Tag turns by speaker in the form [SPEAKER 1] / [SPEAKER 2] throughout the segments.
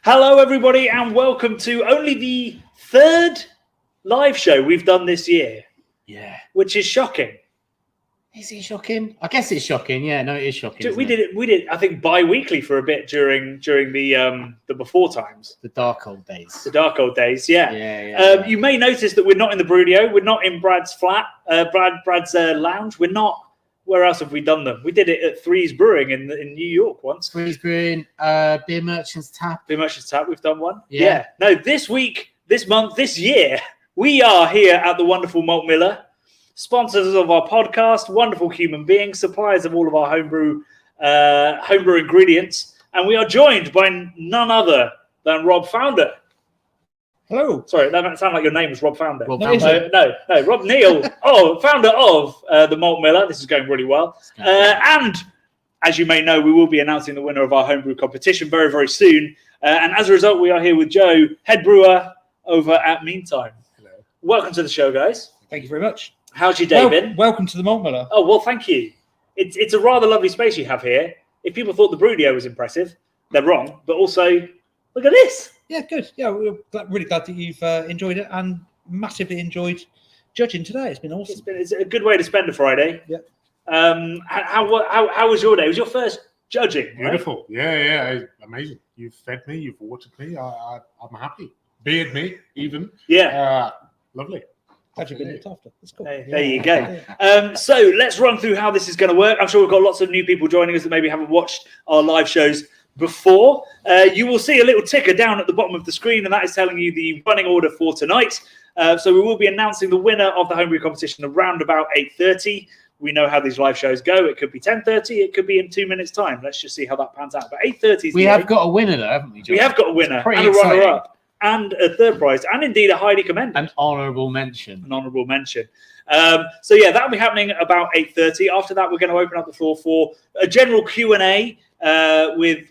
[SPEAKER 1] Hello, everybody, and welcome to only the third live show we've done this year.
[SPEAKER 2] Yeah.
[SPEAKER 1] Which is shocking.
[SPEAKER 2] Is it shocking? I guess it's shocking. Yeah, no, it is shocking.
[SPEAKER 1] We did, I think, bi-weekly for a bit during the before times.
[SPEAKER 2] The dark old days.
[SPEAKER 1] The dark old days, yeah.
[SPEAKER 2] Yeah.
[SPEAKER 1] You may notice that we're not in the Brewdio. We're not in Brad's flat, Brad's lounge. We're not. Where else have we done them? We did it at Three's Brewing in New York once.
[SPEAKER 2] Three's Brewing, Beer Merchant's Tap.
[SPEAKER 1] Beer Merchant's Tap, we've done one.
[SPEAKER 2] Yeah.
[SPEAKER 1] No, this week, this month, this year, we are here at the wonderful Malt Miller, sponsors of our podcast, wonderful human beings, suppliers of all of our homebrew ingredients, and we are joined by none other than Rob Founder.
[SPEAKER 3] Hello.
[SPEAKER 1] Sorry, that might sound like your name was Rob Founder.
[SPEAKER 3] No,
[SPEAKER 1] Rob Neal, founder of the Malt Miller. This is going really well. And as you may know, we will be announcing the winner of our homebrew competition very, very soon. And as a result, we are here with Joe, head brewer over at Meantime.
[SPEAKER 3] Hello.
[SPEAKER 1] Welcome to the show, guys.
[SPEAKER 3] Thank you very much.
[SPEAKER 1] How's your day been?
[SPEAKER 3] Welcome to the Malt Miller.
[SPEAKER 1] Oh, well, thank you. It's a rather lovely space you have here. If people thought the Brewdio was impressive, they're wrong. But also, look at this.
[SPEAKER 3] Yeah, good. Yeah, we're really glad that you've enjoyed it and massively enjoyed judging today. It's been awesome.
[SPEAKER 1] It's a good way to spend a Friday.
[SPEAKER 3] Yeah.
[SPEAKER 1] How was your day? It was your first judging, right?
[SPEAKER 4] Beautiful. Yeah. Amazing. You've fed me. You've watered me. I'm happy. Beard me, even.
[SPEAKER 1] Yeah.
[SPEAKER 4] Lovely.
[SPEAKER 3] Glad you've been looked after. That's cool.
[SPEAKER 1] Hey, there you go. So let's run through how this is going to work. I'm sure we've got lots of new people joining us that maybe haven't watched our live shows before. You will see a little ticker down at the bottom of the screen, and that is telling you the running order for tonight. So we will be announcing the winner of the homebrew competition around about 8:30. We know how these live shows go. It could be 10:30. It could be in 2 minutes' time. Let's just see how that pans out. But 8:30 is
[SPEAKER 2] we have got a winner, though, haven't we, John?
[SPEAKER 1] We have got a winner and a runner-up and a third prize, and indeed a highly commended.
[SPEAKER 2] An honourable mention.
[SPEAKER 1] So yeah, that'll be happening about 8:30. After that, we're going to open up the floor for a general Q&A with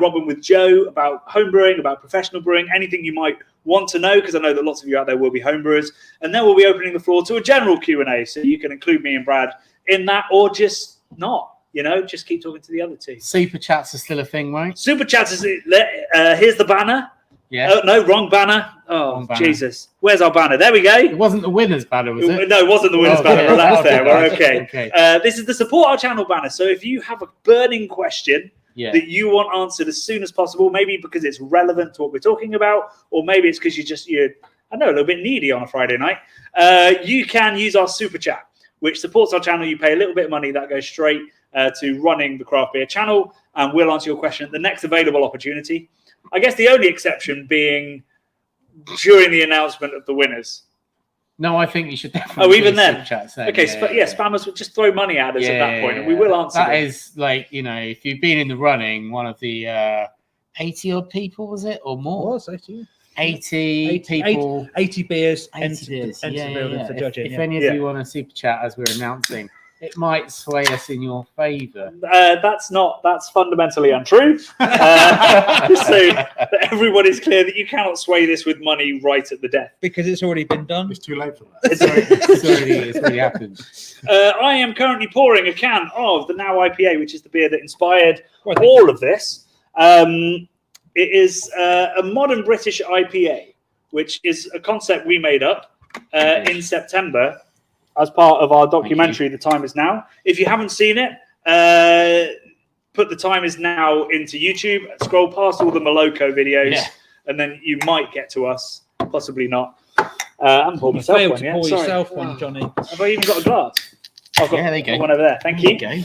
[SPEAKER 1] Rob and with Joe about homebrewing, about professional brewing, anything you might want to know, because I know that lots of you out there will be homebrewers. And then we'll be opening the floor to a general Q&A, so you can include me and Brad in that, or just not. Just keep talking to the other two.
[SPEAKER 2] Super chats are still a thing, right?
[SPEAKER 1] Super chats is here's the banner.
[SPEAKER 2] Yeah.
[SPEAKER 1] No, wrong banner. Oh, wrong banner. Jesus. Where's our banner? There we go.
[SPEAKER 2] It wasn't the winner's banner, was it?
[SPEAKER 1] No, it wasn't the winner's banner.
[SPEAKER 2] Yeah,
[SPEAKER 1] That's there. We're okay.
[SPEAKER 2] Okay.
[SPEAKER 1] This is the support our channel banner. So if you have a burning question that you want answered as soon as possible, maybe because it's relevant to what we're talking about, or maybe it's because you're a little bit needy on a Friday night, you can use our super chat, which supports our channel. You pay a little bit of money that goes straight to running the craft beer channel, and we'll answer your question at the next available opportunity. I guess the only exception being during the announcement of the winners.
[SPEAKER 2] No, I think you should definitely.
[SPEAKER 1] Oh, even then?
[SPEAKER 2] Okay,
[SPEAKER 1] spammers will just throw money at us at that point, and we will answer
[SPEAKER 2] that. Is like, if you've been in the running, one of the 80 odd people, was it, or more?
[SPEAKER 3] It was
[SPEAKER 2] 80 people.
[SPEAKER 3] 80 beers.
[SPEAKER 2] 80 beers.
[SPEAKER 3] For judging.
[SPEAKER 2] If any of you want to super chat as we're announcing, it might sway us in your favour.
[SPEAKER 1] That's fundamentally untrue. So that everyone is clear that you cannot sway this with money right at the death.
[SPEAKER 3] Because it's already been done.
[SPEAKER 4] It's too late for that.
[SPEAKER 2] It's already happened.
[SPEAKER 1] I am currently pouring a can of the Now IPA, which is the beer that inspired all of this. It is a modern British IPA, which is a concept we made up in September as part of our documentary, The Time Is Now. If you haven't seen it, put The Time Is Now into YouTube, scroll past all the Moloko videos, and then you might get to us, possibly not. I'm pouring myself
[SPEAKER 3] failed
[SPEAKER 1] one,
[SPEAKER 3] to pour yourself one, Johnny.
[SPEAKER 1] Have I even got a glass? I've got
[SPEAKER 2] there you go.
[SPEAKER 1] One over there. Thank you.
[SPEAKER 2] Okay.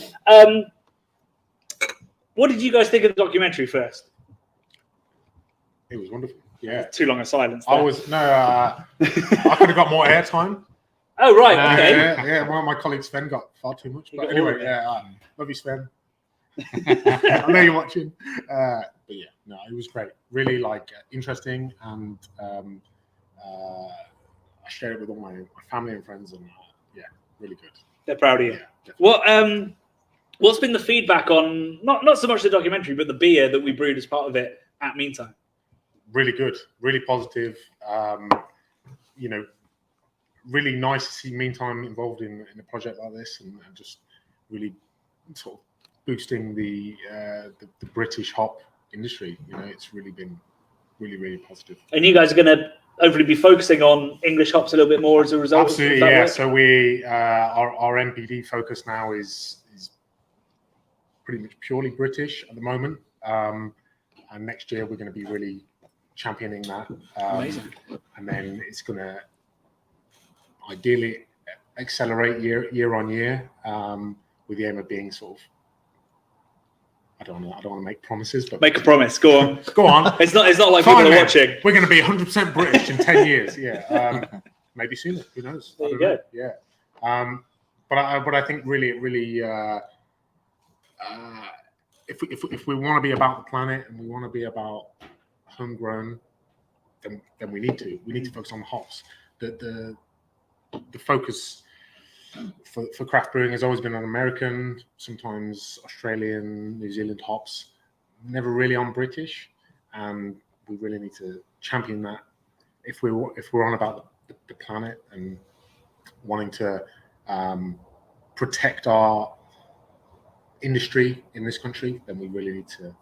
[SPEAKER 1] What did you guys think of the documentary first?
[SPEAKER 4] It was wonderful. Yeah.
[SPEAKER 1] Too long a silence there.
[SPEAKER 4] I could have got more airtime.
[SPEAKER 1] Oh, right. Okay.
[SPEAKER 4] Yeah. One of my colleagues, Sven, got far too much. But anyway, love you, Sven. I know you're watching. But yeah, no, it was great. Really interesting, and I shared it with all my family and friends, and really good.
[SPEAKER 1] They're proud of you. Yeah, what's been the feedback on not so much the documentary, but the beer that we brewed as part of it at Meantime?
[SPEAKER 4] Really good, really positive. Really nice to see Meantime involved in a project like this, and just really sort of boosting the British hop industry. It's really been really, really positive.
[SPEAKER 1] And you guys are going to hopefully be focusing on English hops a little bit more as a result.
[SPEAKER 4] Absolutely,
[SPEAKER 1] of that
[SPEAKER 4] yeah.
[SPEAKER 1] work?
[SPEAKER 4] So we our MPD focus now is pretty much purely British at the moment, and next year we're going to be really championing that.
[SPEAKER 1] Amazing.
[SPEAKER 4] And then it's going to ideally accelerate year on year, with the aim of being sort of. I don't want to make promises, but
[SPEAKER 1] Make a promise. Go on.
[SPEAKER 4] Go on.
[SPEAKER 1] It's not like
[SPEAKER 4] Fine,
[SPEAKER 1] people are
[SPEAKER 4] then.
[SPEAKER 1] watching.
[SPEAKER 4] We're going to be 100% British in 10 years. Yeah, maybe sooner. Who knows?
[SPEAKER 1] There
[SPEAKER 4] I
[SPEAKER 1] you
[SPEAKER 4] don't
[SPEAKER 1] go.
[SPEAKER 4] know. Yeah. But I think really, if we want to be about the planet and we want to be about homegrown, then we need to focus on the hops. The focus for craft brewing has always been on American, sometimes Australian, New Zealand hops, never really on British, and we really need to champion that if we're on about the planet and wanting to protect our industry in this country, then we really need to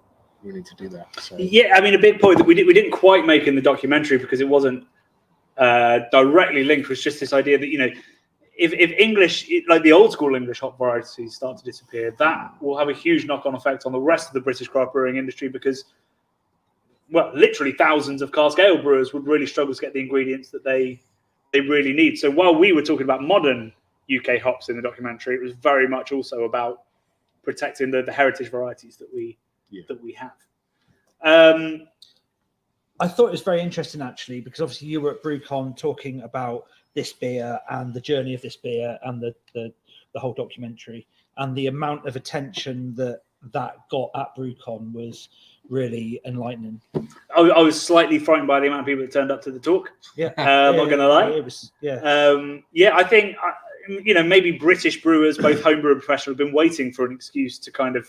[SPEAKER 4] do that. So
[SPEAKER 1] Yeah, I mean, a big point that we didn't quite make in the documentary because it wasn't directly linked was just this idea that if English, like the old school English hop varieties, start to disappear, that will have a huge knock-on effect on the rest of the British craft brewing industry because, well, literally thousands of cask ale brewers would really struggle to get the ingredients that they really need. So while we were talking about modern UK hops in the documentary, it was very much also about protecting the heritage varieties that we have.
[SPEAKER 3] I thought it was very interesting actually, because obviously you were at BrewCon talking about this beer and the journey of this beer and the whole documentary, and the amount of attention that got at BrewCon was really enlightening.
[SPEAKER 1] I was slightly frightened by the amount of people that turned up to the talk.
[SPEAKER 3] Yeah,
[SPEAKER 1] I'm not gonna lie.
[SPEAKER 3] It was
[SPEAKER 1] I think maybe British brewers, both homebrew and professional, have been waiting for an excuse to kind of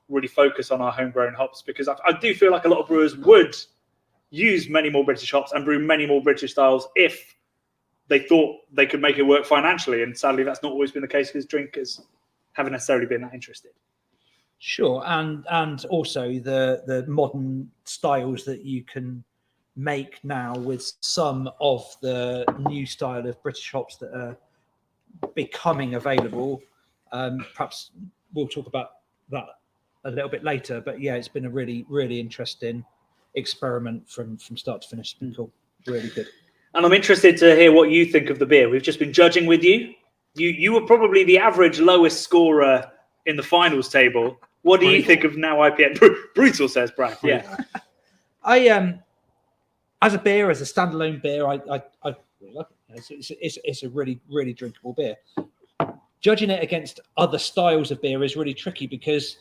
[SPEAKER 1] really focus on our homegrown hops, because I do feel like a lot of brewers would use many more British hops and brew many more British styles if they thought they could make it work financially. And sadly, that's not always been the case because drinkers haven't necessarily been that interested.
[SPEAKER 3] Sure, and also the modern styles that you can make now with some of the new style of British hops that are becoming available. Perhaps we'll talk about that a little bit later, but yeah, it's been a really, really interesting experiment from start to finish. It's been cool, really good.
[SPEAKER 1] And I'm interested to hear what you think of the beer. We've just been judging with you. You were probably the average lowest scorer in the finals table. What do you think of Now IPA? Brutal, says Brad. Yeah.
[SPEAKER 3] I as a beer, as a standalone beer, I really like it. It's a really, really drinkable beer. Judging it against other styles of beer is really tricky because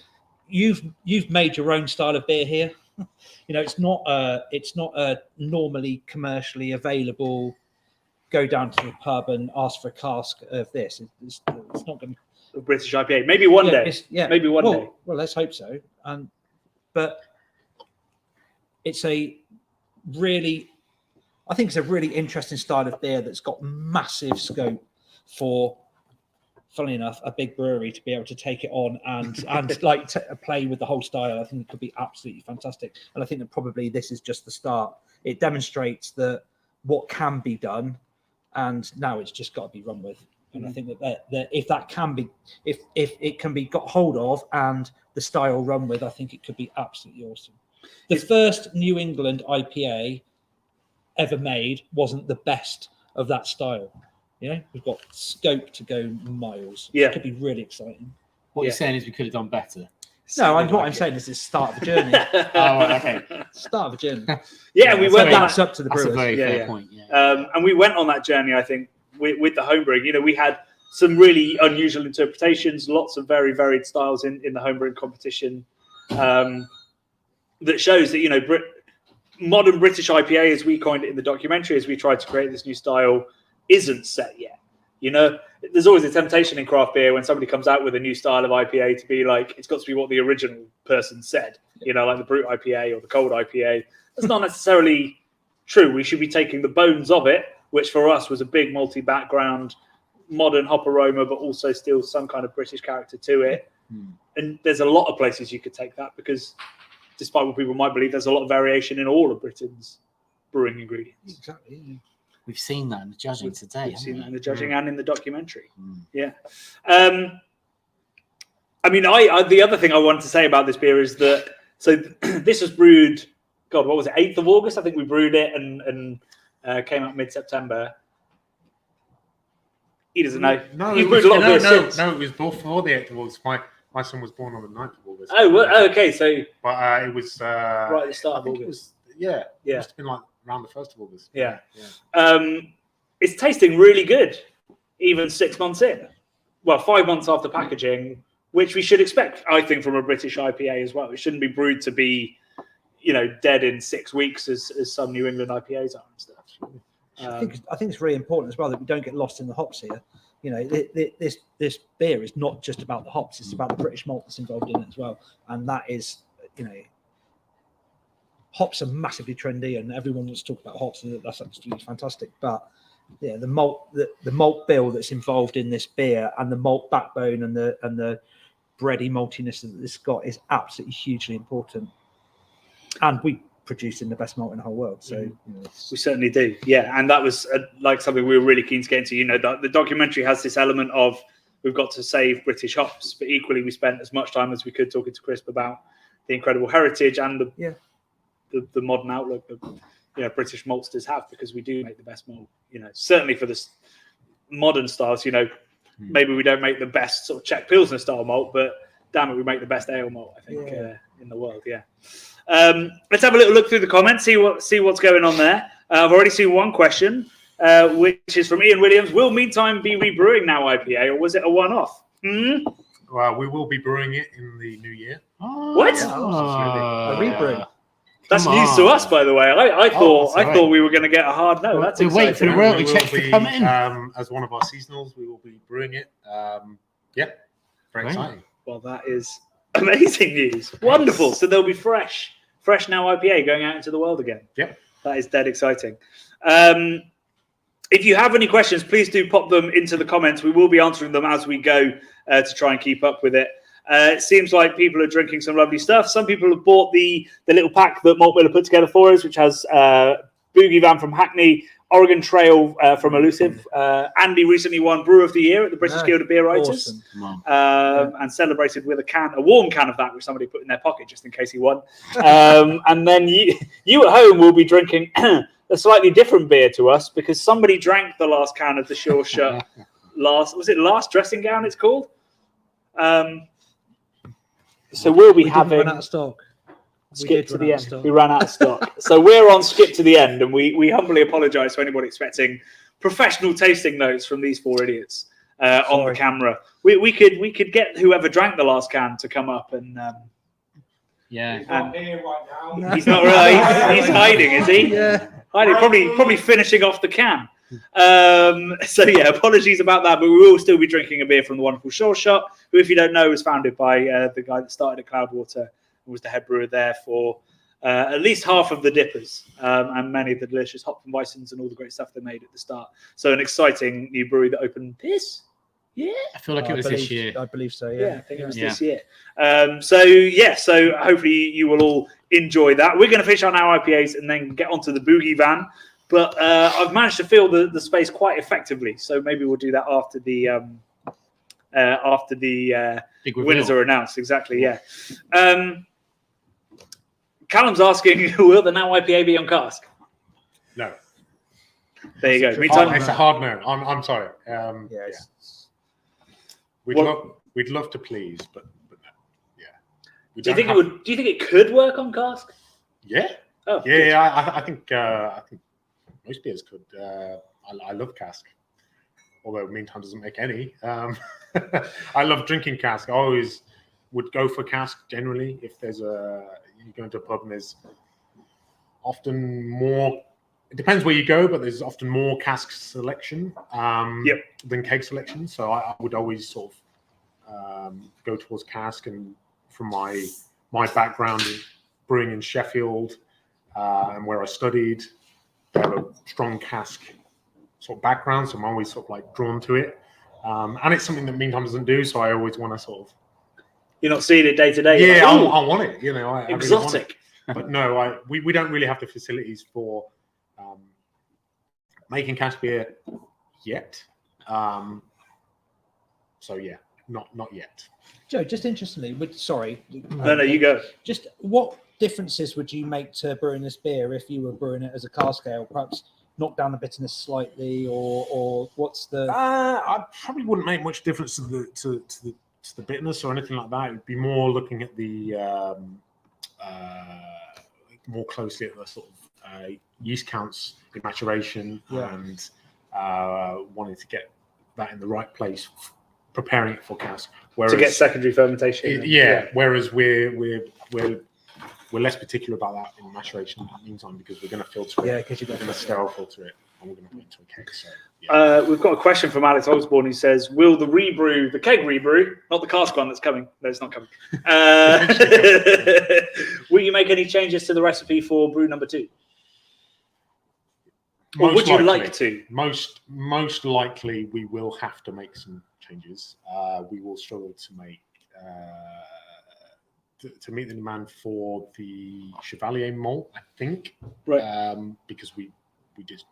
[SPEAKER 3] you've made your own style of beer here. It's not a normally commercially available. Go down to the pub and ask for a cask of this. It's not going to.
[SPEAKER 1] A British IPA, maybe one day. Maybe one day.
[SPEAKER 3] Well, let's hope so. But it's I think it's a really interesting style of beer that's got massive scope for, funnily enough, a big brewery to be able to take it on and like play with the whole style. I think it could be absolutely fantastic. And I think that probably this is just the start. It demonstrates that what can be done, and now it's just got to be run with. And I think that if that can be, if it can be got hold of and the style run with, I think it could be absolutely awesome. The first New England IPA ever made wasn't the best of that style. We've got scope to go miles.
[SPEAKER 1] Yeah,
[SPEAKER 3] it could be really exciting.
[SPEAKER 2] What you're saying is we could have done better.
[SPEAKER 3] No, what I'm saying is it's the start of a journey.
[SPEAKER 2] Okay.
[SPEAKER 3] Start of a journey.
[SPEAKER 1] Yeah, we went
[SPEAKER 3] that's up to the brewers.
[SPEAKER 2] That's a very fair point. Yeah.
[SPEAKER 1] And we went on that journey, I think, with the homebrewing. We had some really unusual interpretations, lots of very varied styles in the homebrewing competition. That shows that modern British IPA, as we coined it in the documentary, as we tried to create this new style, isn't set yet. There's always a temptation in craft beer when somebody comes out with a new style of IPA to be like, it's got to be what the original person said, like the Brute IPA or the Cold IPA. That's not necessarily true. We should be taking the bones of it, which for us was a big multi-background, modern hop aroma, but also still some kind of British character to it. And there's a lot of places you could take that because despite what people might believe, there's a lot of variation in all of Britain's brewing ingredients.
[SPEAKER 3] Exactly.
[SPEAKER 2] We've seen that in the judging today.
[SPEAKER 1] We've seen that in the
[SPEAKER 2] haven't
[SPEAKER 1] judging and in the documentary.
[SPEAKER 2] we?
[SPEAKER 1] Yeah. I mean, I the other thing I wanted to say about this beer is that this was brewed. God, what was it? 8th of August, I think we brewed it and came out mid-September. He doesn't know.
[SPEAKER 4] No,
[SPEAKER 1] You've brewed a lot of beer since.
[SPEAKER 4] No, it was before the 8th of August. My son was born on the 9th of August.
[SPEAKER 1] Oh, well, okay. So
[SPEAKER 4] But it was
[SPEAKER 1] right at the start
[SPEAKER 4] I
[SPEAKER 1] of
[SPEAKER 4] think
[SPEAKER 1] August.
[SPEAKER 4] it was It
[SPEAKER 1] Yeah.
[SPEAKER 4] must have been like around the 1st of August.
[SPEAKER 1] Yeah. It's tasting really good, even 6 months in. Well, 5 months after packaging, which we should expect, I think, from a British IPA as well. It shouldn't be brewed to be, dead in 6 weeks as some New England IPAs are and stuff.
[SPEAKER 3] I think it's really important as well that we don't get lost in the hops here. This beer is not just about the hops; it's about the British malt that's involved in it as well. And that is, hops are massively trendy, and everyone wants to talk about hops, and that's absolutely fantastic. But yeah, the malt bill that's involved in this beer, and the malt backbone, and the bready maltiness that this got is absolutely hugely important. And we producing the best malt in the whole world, so
[SPEAKER 1] we certainly do. Yeah, and that was something we were really keen to get into. The documentary has this element of we've got to save British hops, but equally we spent as much time as we could talking to Crisp about the incredible heritage and the modern outlook that British maltsters have, because we do make the best malt. Certainly for the modern styles. Maybe we don't make the best sort of Czech Pilsner style malt, but damn it, we make the best ale malt, I think, in the world. Yeah. Let's have a little look through the comments, see what's going on there. I've already seen one question, which is from Ian Williams. Will Meantime be rebrewing Now IPA, or was it a one-off?
[SPEAKER 4] Well, we will be brewing it in the new year.
[SPEAKER 1] What?
[SPEAKER 3] a rebrew.
[SPEAKER 1] That's news to us, by the way. I thought
[SPEAKER 2] right.
[SPEAKER 1] we were going to get a hard no. That's
[SPEAKER 2] We're waiting for the
[SPEAKER 1] exciting.
[SPEAKER 2] royalty
[SPEAKER 4] We
[SPEAKER 2] checks
[SPEAKER 4] will
[SPEAKER 2] to
[SPEAKER 4] be,
[SPEAKER 2] come in.
[SPEAKER 4] as one of our seasonals, we will be brewing it. Very
[SPEAKER 2] Great.
[SPEAKER 4] exciting.
[SPEAKER 1] Well, that is amazing news. Wonderful. So there'll be fresh Now IPA going out into the world again.
[SPEAKER 4] Yep.
[SPEAKER 1] That is dead exciting. If you have any questions, please do pop them into the comments. We will be answering them as we go to try and keep up with it. It seems like people are drinking some lovely stuff. Some people have bought the little pack that Malt Miller put together for us, which has Boogie Van from Hackney, Oregon Trail from Elusive. Andy recently won Brewer of the Year at the British Guild of Beer Writers, and celebrated with a warm can of that, which somebody put in their pocket just in case he won. And then you at home will be drinking a slightly different beer to us, because somebody drank the last can of the Sure Shut last dressing gown it's called. So we'll be having
[SPEAKER 3] run out of stock.
[SPEAKER 1] skip to the end. We ran out of stock. So we're on skip to the end, and we humbly apologise to anybody expecting professional tasting notes from these four idiots on the camera. We could get whoever drank the last can to come up and
[SPEAKER 5] He's not here right now.
[SPEAKER 1] he's not really. He's hiding, is he?
[SPEAKER 3] Yeah.
[SPEAKER 1] Hiding, probably finishing off the can. So yeah, apologies about that, but we will still be drinking a beer from the wonderful Sure Shot, who, if you don't know, was founded by the guy that started at Cloudwater and was the head brewer there for at least half of the dippers and many of the delicious Hopfenweissens and all the great stuff they made at the start. So an exciting new brewery that opened this year.
[SPEAKER 2] I feel like it was this year.
[SPEAKER 3] I believe so.
[SPEAKER 1] Yeah, I think it was
[SPEAKER 2] Yeah.
[SPEAKER 1] this year. So hopefully you will all enjoy that. We're going to finish on our IPAs and then get onto the Boogie Van. But I've managed to fill the space quite effectively, so maybe we'll do that after the
[SPEAKER 2] Big reveal.
[SPEAKER 1] winners are announced. Exactly, yeah. Callum's asking, will the Now IPA be on Cask?
[SPEAKER 4] No.
[SPEAKER 1] There you go.
[SPEAKER 4] It's a hard no. I'm sorry.
[SPEAKER 3] Yes.
[SPEAKER 4] We'd love to please, but no. Yeah.
[SPEAKER 1] Do you think it could work on Cask?
[SPEAKER 4] Yeah.
[SPEAKER 1] Oh,
[SPEAKER 4] Yeah. I think most beers could. I love Cask, although Meantime doesn't make any. I love drinking Cask. I always would go for Cask generally. If you go into a pub and there's often more. It depends where you go, but there's often more Cask selection than keg selection. So I would always sort of go towards Cask, and from my background brewing in Sheffield and where I studied, I have a strong Cask sort of background, so I'm always sort of like drawn to it. And it's something that Meantime doesn't do, so I always want to sort of
[SPEAKER 1] You're not seeing it day to day.
[SPEAKER 4] Yeah,
[SPEAKER 1] Like, "Ooh,
[SPEAKER 4] I want it. You know, I really want it.
[SPEAKER 1] exotic.
[SPEAKER 4] But no, we don't really have the facilities for making cask beer yet. So yeah, not yet.
[SPEAKER 3] Joe, just interestingly, sorry.
[SPEAKER 1] No, you go.
[SPEAKER 3] Just what differences would you make to brewing this beer if you were brewing it as a cask ale? Perhaps knock down the bitterness slightly, or what's the?
[SPEAKER 4] I probably wouldn't make much difference to the bitterness or anything like that. It'd be more looking at the more closely at the sort of yeast counts in maturation and wanting to get that in the right place, preparing it for cask. Whereas,
[SPEAKER 1] To get secondary fermentation.
[SPEAKER 4] Whereas we're less particular about that in maturation in the meantime, because we're going to filter it.
[SPEAKER 3] Yeah, because
[SPEAKER 4] we're going to sterile filter it, and we're going to put it into a keg. So
[SPEAKER 1] We've got a question from Alex Osborne who says, will the keg rebrew, not the cask one that's coming. No, it's not coming. Will you make any changes to the recipe for brew number 2? Or would you like to?
[SPEAKER 4] Most likely, we will have to make some changes. We will struggle to make to meet the demand for the Chevalier malt, I think,
[SPEAKER 1] right?
[SPEAKER 4] Because we did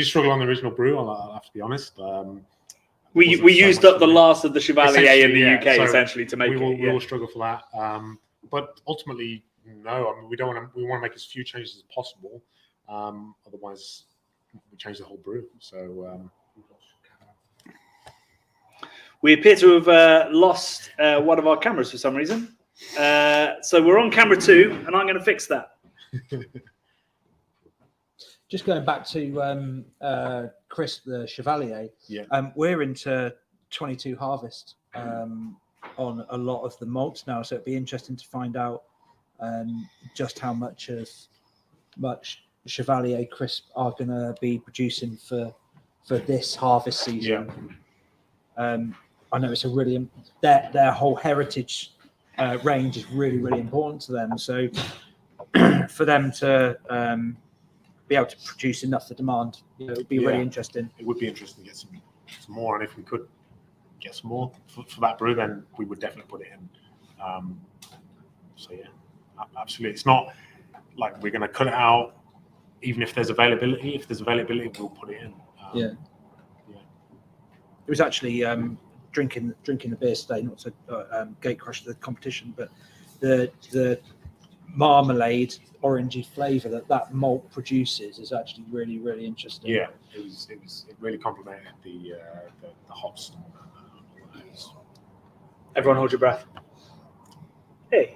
[SPEAKER 4] struggle on the original brew. I'll have to be honest.
[SPEAKER 1] We used up the last of the Chevalier in the UK
[SPEAKER 4] so
[SPEAKER 1] essentially to make
[SPEAKER 4] we will,
[SPEAKER 1] it.
[SPEAKER 4] We will struggle for that. But ultimately, no. I mean, we want to make as few changes as possible. Otherwise, we change the whole brew. So
[SPEAKER 1] we appear to have lost one of our cameras for some reason. So we're on camera 2, and I'm going to fix that.
[SPEAKER 3] Just going back to Chris, the Chevalier.
[SPEAKER 4] Yeah.
[SPEAKER 3] We're into 22 harvest on a lot of the malts now, so it'd be interesting to find out just how much Chevalier crisp are going to be producing for this harvest season.
[SPEAKER 4] Yeah.
[SPEAKER 3] I know it's a really their whole heritage range is really important to them. So for them to be able to produce enough for demand, it would be really interesting.
[SPEAKER 4] It would be interesting to get some more, and if we could get some more for that brew, then we would definitely put it in. So yeah, absolutely. It's not like we're going to cut it out, even if there's availability. If there's availability, we'll put it in.
[SPEAKER 3] Yeah. It was actually drinking the beer today, not to gate crush the competition, but the marmalade orangey flavour that malt produces is actually really interesting.
[SPEAKER 4] Yeah, it really complemented the hops.
[SPEAKER 1] Everyone hold your breath. Hey.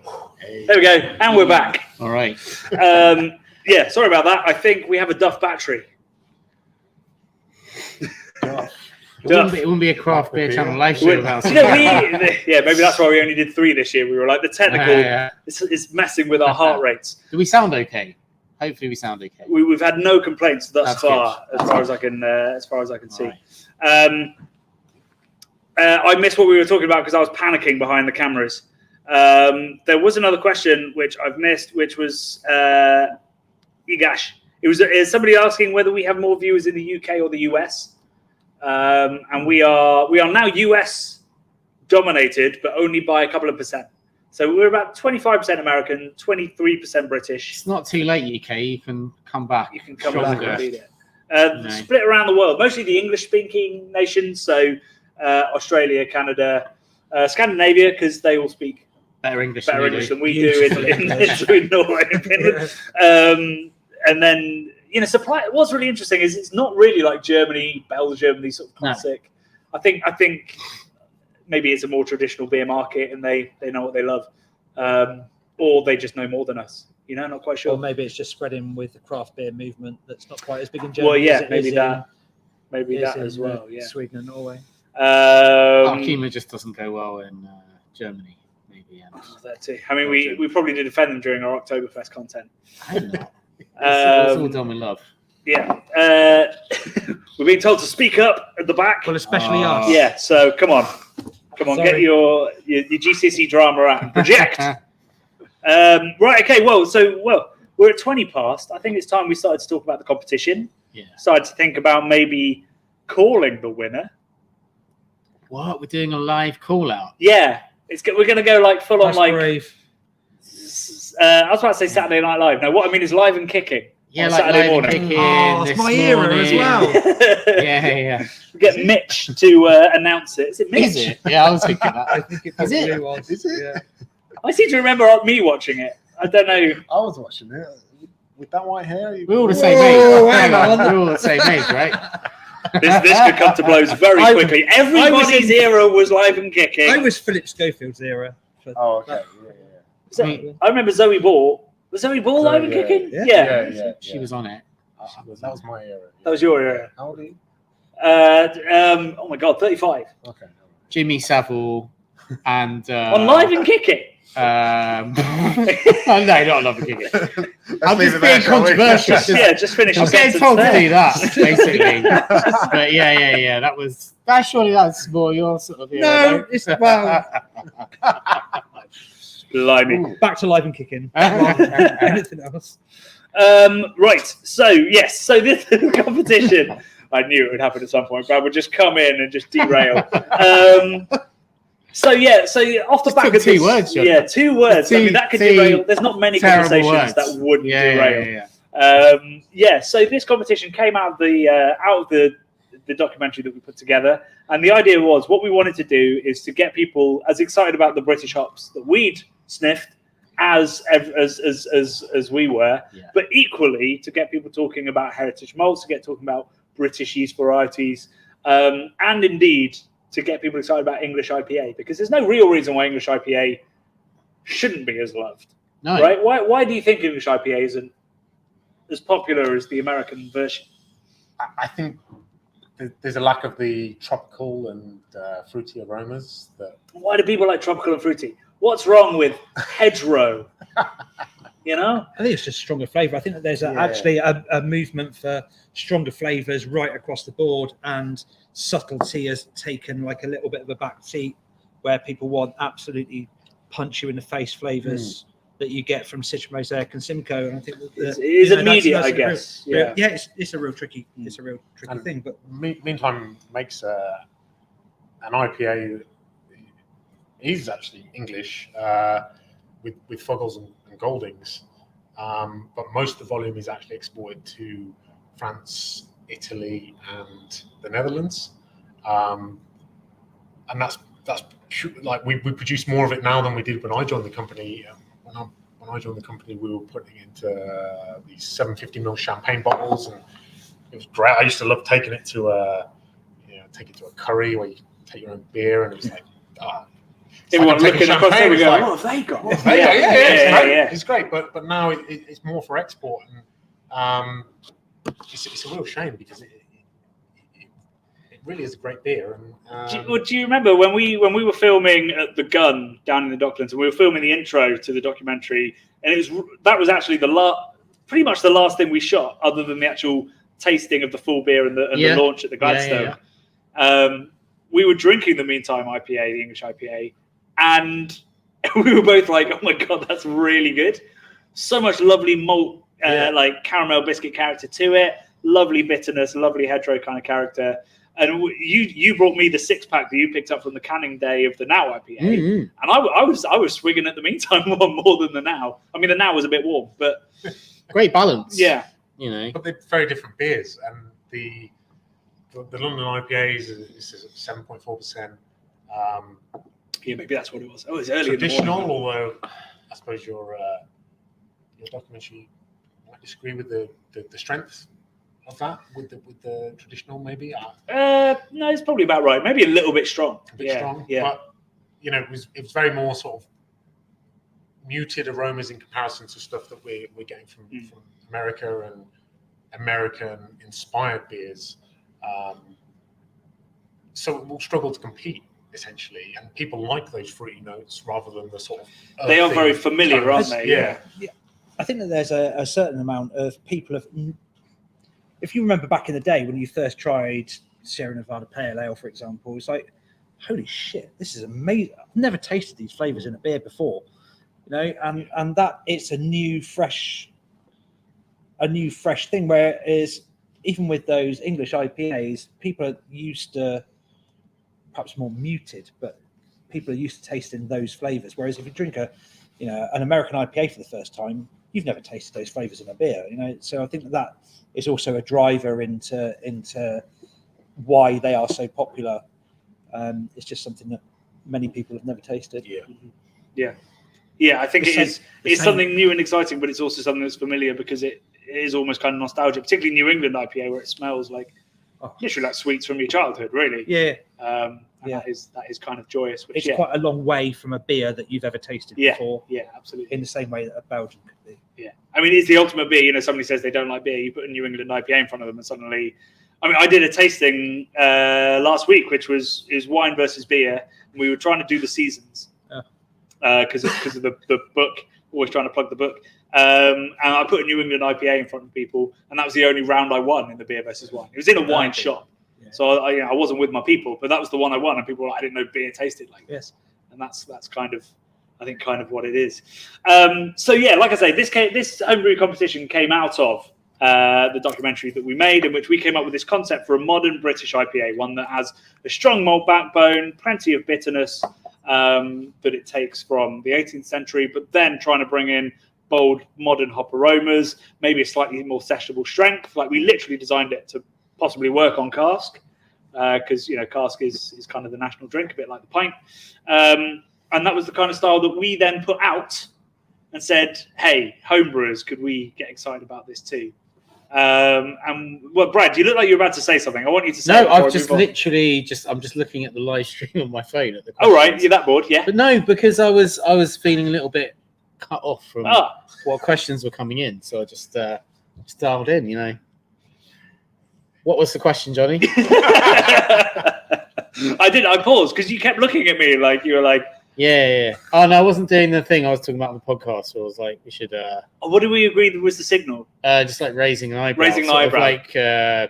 [SPEAKER 1] There we go, and we're back.
[SPEAKER 2] All right.
[SPEAKER 1] Yeah, sorry about that. I think we have a Duff battery.
[SPEAKER 2] It wouldn't be a craft beer channel live show without
[SPEAKER 1] maybe that's why we only did 3 this year. We were like, the technical is messing with our heart rates.
[SPEAKER 2] Do we sound okay? Hopefully we sound okay.
[SPEAKER 1] We've had no complaints thus
[SPEAKER 2] That's
[SPEAKER 1] far,
[SPEAKER 2] good.
[SPEAKER 1] as far as I can see.
[SPEAKER 2] Right.
[SPEAKER 1] I missed what we were talking about because I was panicking behind the cameras. There was another question which I've missed, which was Yigash. It was somebody asking whether we have more viewers in the UK or the US. And we are now US dominated, but only by a couple of percent. So we're about 25% American, 23% British.
[SPEAKER 2] It's not too late, UK. You can come back.
[SPEAKER 1] You can come
[SPEAKER 2] Stronger.
[SPEAKER 1] back and beat it. Split around the world, mostly the English-speaking nations. So Australia, Canada, Scandinavia, because they all speak
[SPEAKER 2] better English
[SPEAKER 1] than we do in Norway and Finland. And then, supply. What's really interesting is it's not really like Germany, Belgium, these sort of classic. No. I think maybe it's a more traditional beer market, and they know what they love, or they just know more than us. Not quite sure.
[SPEAKER 3] Or maybe it's just spreading with the craft beer movement that's not quite as big in Germany.
[SPEAKER 1] Well, yeah,
[SPEAKER 3] as it
[SPEAKER 1] maybe that
[SPEAKER 3] in
[SPEAKER 1] as well. Yeah,
[SPEAKER 3] Sweden and Norway.
[SPEAKER 2] Arkema just doesn't go well in Germany. Maybe.
[SPEAKER 1] That too. I mean, we probably did defend them during our Oktoberfest content.
[SPEAKER 2] I don't know. It's all done with love.
[SPEAKER 1] Yeah. We're being told to speak up at the back.
[SPEAKER 3] Well, especially us.
[SPEAKER 1] Yeah, so come on.
[SPEAKER 3] Sorry.
[SPEAKER 1] Get your GCSE drama out and project. Right, okay, well, we're at 20 past. I think it's time we started to talk about the competition.
[SPEAKER 2] Yeah.
[SPEAKER 1] Started to think about maybe calling the winner.
[SPEAKER 2] What? We're doing a live call out?
[SPEAKER 1] Yeah. We're going to go like full on
[SPEAKER 3] That's
[SPEAKER 1] like.
[SPEAKER 3] brave.
[SPEAKER 1] I was about to say Saturday Night Live. No, what I mean is live and kicking.
[SPEAKER 2] Yeah,
[SPEAKER 1] on
[SPEAKER 2] like
[SPEAKER 1] Saturday
[SPEAKER 2] live and
[SPEAKER 1] morning.
[SPEAKER 2] kicking
[SPEAKER 3] Oh,
[SPEAKER 2] this
[SPEAKER 3] it's my era as
[SPEAKER 2] morning.
[SPEAKER 3] well.
[SPEAKER 2] Yeah.
[SPEAKER 1] We get Mitch to announce it. Is it Mitch?
[SPEAKER 2] Is it? Yeah, I was thinking
[SPEAKER 3] I
[SPEAKER 2] that.
[SPEAKER 3] think it
[SPEAKER 2] Is it?
[SPEAKER 3] probably was.
[SPEAKER 4] Is it?
[SPEAKER 3] Yeah.
[SPEAKER 1] I seem to remember me watching it. I don't know.
[SPEAKER 4] I was watching it with that white hair.
[SPEAKER 2] We're all the same
[SPEAKER 3] Whoa,
[SPEAKER 2] age.
[SPEAKER 3] hang
[SPEAKER 2] Hang on.
[SPEAKER 3] on.
[SPEAKER 2] We're all the same age, right?
[SPEAKER 1] This could come to blows very
[SPEAKER 3] I-
[SPEAKER 1] quickly.
[SPEAKER 3] I was
[SPEAKER 1] Everybody's
[SPEAKER 3] in-
[SPEAKER 1] era was live and kicking.
[SPEAKER 3] I was Philip Schofield's era. For
[SPEAKER 4] Oh, okay.
[SPEAKER 1] I remember Zoe Ball. Was Zoe Ball live and
[SPEAKER 4] Yeah.
[SPEAKER 1] kicking?
[SPEAKER 3] Yeah.
[SPEAKER 2] She was on it.
[SPEAKER 4] That was my era.
[SPEAKER 1] That was your era.
[SPEAKER 4] How old are you?
[SPEAKER 1] Oh my God, 35.
[SPEAKER 4] Okay.
[SPEAKER 2] Jimmy Savile and
[SPEAKER 1] On live and kicking.
[SPEAKER 2] oh, no, not love and kicking. I'm
[SPEAKER 4] leave
[SPEAKER 2] just
[SPEAKER 4] it there,
[SPEAKER 2] being
[SPEAKER 4] shall we?
[SPEAKER 2] controversial.
[SPEAKER 1] Yeah, just finish.
[SPEAKER 2] I'm
[SPEAKER 1] the
[SPEAKER 2] getting
[SPEAKER 1] sentence
[SPEAKER 2] told to
[SPEAKER 1] there.
[SPEAKER 2] do that, basically. But yeah. Surely that's more your sort of era.
[SPEAKER 3] No, it's well.
[SPEAKER 1] Blimey.
[SPEAKER 3] Back to live and kicking. Anything else?
[SPEAKER 1] Right. So yes. So this competition. I knew it would happen at some point. Brad would just come in and just derail. So off the
[SPEAKER 2] Just
[SPEAKER 1] back
[SPEAKER 2] took
[SPEAKER 1] of
[SPEAKER 2] two
[SPEAKER 1] this,
[SPEAKER 2] words, John.
[SPEAKER 1] yeah, 2 words. I mean, that could derail. There's not many
[SPEAKER 2] terrible
[SPEAKER 1] conversations
[SPEAKER 2] words.
[SPEAKER 1] that wouldn't derail.
[SPEAKER 2] Yeah.
[SPEAKER 1] So this competition came out of the documentary that we put together, and the idea was what we wanted to do is to get people as excited about the British hops that we'd sniffed as we were,
[SPEAKER 2] Yeah.
[SPEAKER 1] but equally to get people talking about heritage malts, to get talking about British yeast varieties, and indeed to get people excited about English IPA, because there's no real reason why English IPA shouldn't be as loved,
[SPEAKER 2] No.
[SPEAKER 1] right? Why do you think English IPA isn't as popular as the American version?
[SPEAKER 4] I think there's a lack of the tropical and fruity aromas that.
[SPEAKER 1] Why do people like tropical and fruity? What's wrong with hedgerow? You know?
[SPEAKER 3] I think it's just stronger flavour. I think that there's actually a movement for stronger flavours right across the board, and subtlety has taken like a little bit of a back seat, where people want absolutely punch you in the face flavours that you get from Citra Mosaic and Simcoe. And I think that
[SPEAKER 1] It is immediate, I
[SPEAKER 3] a real-
[SPEAKER 1] guess. Yeah.
[SPEAKER 3] it's a real tricky
[SPEAKER 4] And
[SPEAKER 3] thing. But
[SPEAKER 4] meantime makes an IPA that is actually English with Fuggles and Goldings, but most of the volume is actually exported to France, Italy, and the Netherlands, and that's like we produce more of it now than we did when I joined the company. When I joined the company, we were putting it into these 750ml champagne bottles, and it was great. I used to love taking it to take it to a curry where you take your own beer, and it was like,
[SPEAKER 1] Everyone
[SPEAKER 4] like
[SPEAKER 1] looking
[SPEAKER 4] taking
[SPEAKER 1] across there,
[SPEAKER 4] champagne,
[SPEAKER 1] we
[SPEAKER 4] it's
[SPEAKER 1] go,
[SPEAKER 4] like-
[SPEAKER 1] what have they got?
[SPEAKER 4] Yeah. It's great, but now it's more for export, and it's a real shame because it really is a great beer. And
[SPEAKER 1] Do you remember when we were filming at the Gun down in the Docklands, and we were filming the intro to the documentary, and that was actually pretty much the last thing we shot, other than the actual tasting of the full beer and the launch at the Gladstone. We were drinking the Meantime IPA, the English IPA, and we were both like, "Oh my God, that's really good! So much lovely malt, like caramel biscuit character to it, lovely bitterness, lovely hedgerow kind of character." And you brought me the 6-pack that you picked up from the canning day of the Now IPA, and I was swinging at the Meantime one more than the Now. I mean, the Now was a bit warm, but
[SPEAKER 2] Great balance.
[SPEAKER 1] yeah,
[SPEAKER 2] You know.
[SPEAKER 4] but they're very different beers, and the London IPA is 7.4%.
[SPEAKER 1] yeah, maybe that's what it was. Oh, it's early
[SPEAKER 4] Traditional,
[SPEAKER 1] in the morning.
[SPEAKER 4] although I suppose your documentary might disagree with the strength of that with the traditional, maybe
[SPEAKER 1] No, it's probably about right. Maybe a little bit strong.
[SPEAKER 4] a bit strong.
[SPEAKER 1] Yeah.
[SPEAKER 4] But it was very more sort of muted aromas in comparison to stuff that we're getting from America and American inspired beers. So it will struggle to compete essentially, and people like those fruity notes rather than the sort of
[SPEAKER 1] They are
[SPEAKER 4] earthy
[SPEAKER 1] very familiar, aren't
[SPEAKER 4] tones.
[SPEAKER 1] they?
[SPEAKER 4] Yeah.
[SPEAKER 3] I think that there's a certain amount of people if you remember back in the day when you first tried Sierra Nevada Pale Ale, for example, it's like, holy shit, this is amazing. I've never tasted these flavors in a beer before, and that it's a new fresh thing, whereas even with those English IPAs, people are used to perhaps more muted, but people are used to tasting those flavors. Whereas if you drink an American IPA for the first time, you've never tasted those flavors in a beer, So I think that is also a driver into why they are so popular. It's just something that many people have never tasted.
[SPEAKER 1] Yeah. I think it's something new and exciting, but it's also something that's familiar because it is almost kind of nostalgia, particularly New England IPA, where it smells like literally like sweets from your childhood, really.
[SPEAKER 3] Yeah.
[SPEAKER 1] That is kind of joyous. Which,
[SPEAKER 3] it's quite a long way from a beer that you've ever tasted before.
[SPEAKER 1] Yeah, absolutely.
[SPEAKER 3] In the same way that a Belgian could be.
[SPEAKER 1] Yeah, I mean, it's the ultimate beer. Somebody says they don't like beer, you put a New England IPA in front of them, and suddenly, I did a tasting last week, which is wine versus beer, and we were trying to do the seasons because of the book. Always trying to plug the book, and I put a New England IPA in front of people, and that was the only round I won in the beer versus wine. It was in a wine shop. So I wasn't with my people, but that was the one I won, and people were like, I didn't know beer tasted like this, and that's kind of, I think, kind of what it is. So yeah, like I say, this homebrew competition came out of the documentary that we made, in which we came up with this concept for a modern British IPA, one that has a strong malt backbone, plenty of bitterness that it takes from the 18th century, but then trying to bring in bold modern hop aromas, maybe a slightly more sessionable strength. Like, we literally designed it to possibly work on Cask, because Cask is kind of the national drink, a bit like the pint, and that was the kind of style that we then put out and said, hey, homebrewers, could we get excited about this too? And well, Brad, you look like you're about to say something. I want you to say.
[SPEAKER 2] No, I've just literally I'm just looking at the live stream on my phone at the questions.
[SPEAKER 1] Oh, right, you're that bored, yeah.
[SPEAKER 2] But no, because I was feeling a little bit cut off from what questions were coming in, so I just dialed in. What was the question, Johnny?
[SPEAKER 1] I paused because you kept looking at me like you were like,
[SPEAKER 2] yeah. Oh no, I wasn't doing the thing I was talking about on the podcast. Where I was like, we should.
[SPEAKER 1] What did we agree was the signal?
[SPEAKER 2] Just like raising an eyebrow.
[SPEAKER 1] Raising the eyebrow.
[SPEAKER 2] Like,
[SPEAKER 1] no,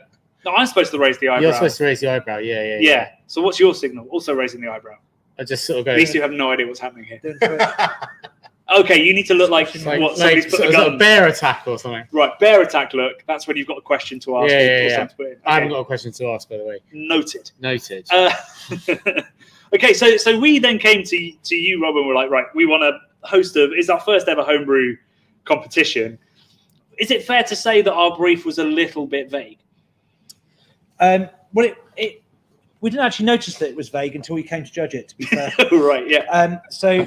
[SPEAKER 1] I'm supposed to raise the eyebrow.
[SPEAKER 2] You're supposed to raise the eyebrow. Yeah.
[SPEAKER 1] So what's your signal? Also raising the eyebrow.
[SPEAKER 2] I just sort of go.
[SPEAKER 1] At least you have no idea what's happening here. Okay, you need to look like somebody's put a gun.
[SPEAKER 2] A bear attack or something.
[SPEAKER 1] Right, bear attack look. That's when you've got a question to ask.
[SPEAKER 2] Yeah.
[SPEAKER 1] To put in. Okay.
[SPEAKER 2] I haven't got a question to ask, by the way.
[SPEAKER 1] Noted. Okay, so we then came to you, Rob, and we're like, right, we want to host it's our first ever homebrew competition. Is it fair to say that our brief was a little bit vague?
[SPEAKER 3] Well, we didn't actually notice that it was vague until we came to judge it, to be fair.
[SPEAKER 1] Right, yeah.
[SPEAKER 3] So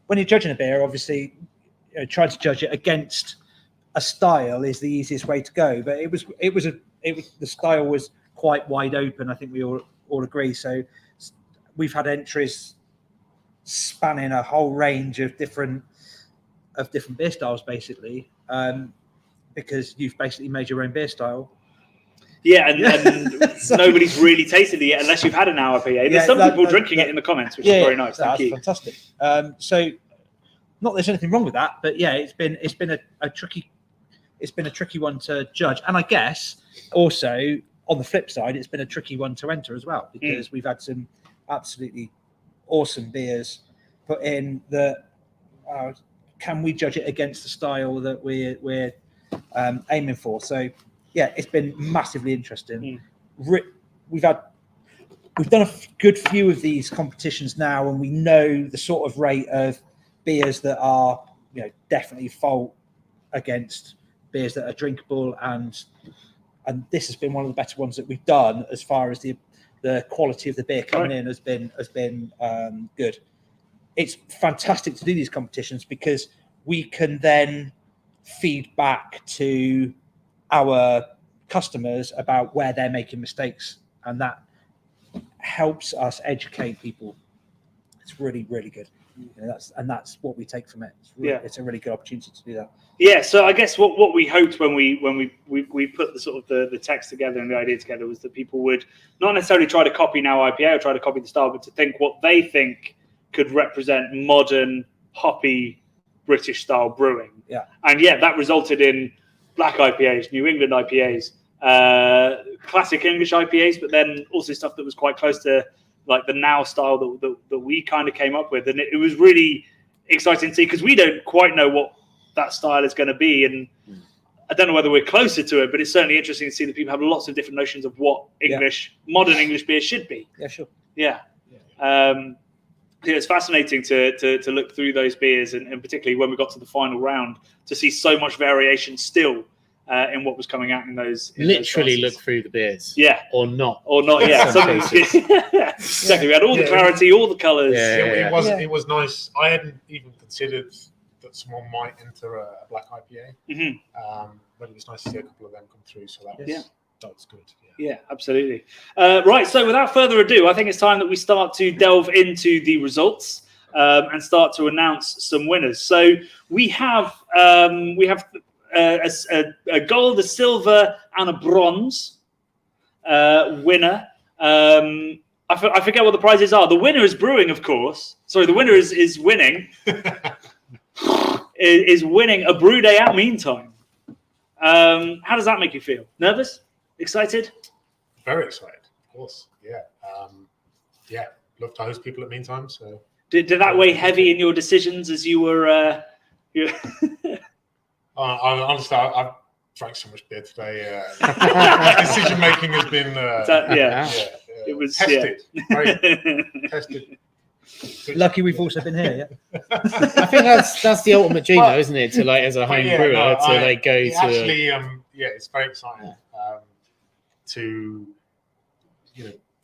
[SPEAKER 3] when you're judging a beer, obviously, trying to judge it against a style is the easiest way to go. But the style was quite wide open. I think we all agree. So we've had entries spanning a whole range of different beer styles, basically, because you've basically made your own beer style.
[SPEAKER 1] Yeah, and nobody's really tasted it yet unless you've had an Now IPA. There's some people drinking it in the comments, which is very nice. Thank you.
[SPEAKER 3] Fantastic. So, not that there's anything wrong with that, but yeah, it's been a tricky one to judge, and I guess also on the flip side, it's been a tricky one to enter as well, because we've had some absolutely awesome beers put in that. Can we judge it against the style that we're aiming for? So. Yeah, it's been massively interesting. We've done a good few of these competitions now, and we know the sort of rate of beers that are, definitely fault against beers that are drinkable, and this has been one of the better ones that we've done as far as the quality of the beer coming in has been good. It's fantastic to do these competitions because we can then feed back to our customers about where they're making mistakes, and that helps us educate people. It's really, really good. That's what we take from it. It's a really good opportunity to do that.
[SPEAKER 1] Yeah, so I guess what we hoped when we put the sort of the text together and the idea together was that people would not necessarily try to copy Now IPA or try to copy the style, but to think what they think could represent modern hoppy British style brewing.
[SPEAKER 3] Yeah,
[SPEAKER 1] and that resulted in black IPAs, New England IPAs, classic English IPAs, but then also stuff that was quite close to like the Now style that we kind of came up with. And it was really exciting to see, because we don't quite know what that style is going to be. And I don't know whether we're closer to it, but it's certainly interesting to see that people have lots of different notions of what modern English beer should be.
[SPEAKER 3] Yeah, sure.
[SPEAKER 1] Yeah. It's fascinating to look through those beers, and particularly when we got to the final round, to see so much variation still in what was coming out in those.
[SPEAKER 2] Literally look through the beers.
[SPEAKER 1] Yeah.
[SPEAKER 2] Or not.
[SPEAKER 1] Yeah.
[SPEAKER 2] Some cases.
[SPEAKER 1] Exactly. We had all the clarity, all the colours.
[SPEAKER 2] Yeah.
[SPEAKER 4] It was nice. I hadn't even considered that someone might enter a black IPA.
[SPEAKER 1] Mm-hmm.
[SPEAKER 4] But it was nice to see a couple of them come through. So that was good.
[SPEAKER 1] Yeah, absolutely. Right, so without further ado, I think it's time that we start to delve into the results and start to announce some winners. So we have a gold, a silver, and a bronze winner. I forget what the prizes are. The winner is Brewing, of course. Sorry, the winner is winning. is winning a brew day at Meantime. How does that make you feel? Nervous? Excited?
[SPEAKER 4] Very excited, of course. Yeah. Love to host people at Meantime. So
[SPEAKER 1] did that weigh heavy in your decisions as you were?
[SPEAKER 4] Honestly, I've drank so much beer today. Decision making has been
[SPEAKER 1] it was
[SPEAKER 4] tested. Very tested.
[SPEAKER 3] Lucky we've also been here. Yeah.
[SPEAKER 2] I think that's the ultimate dream, though, isn't it? To as a home brewer, go to.
[SPEAKER 4] Actually, it's very exciting to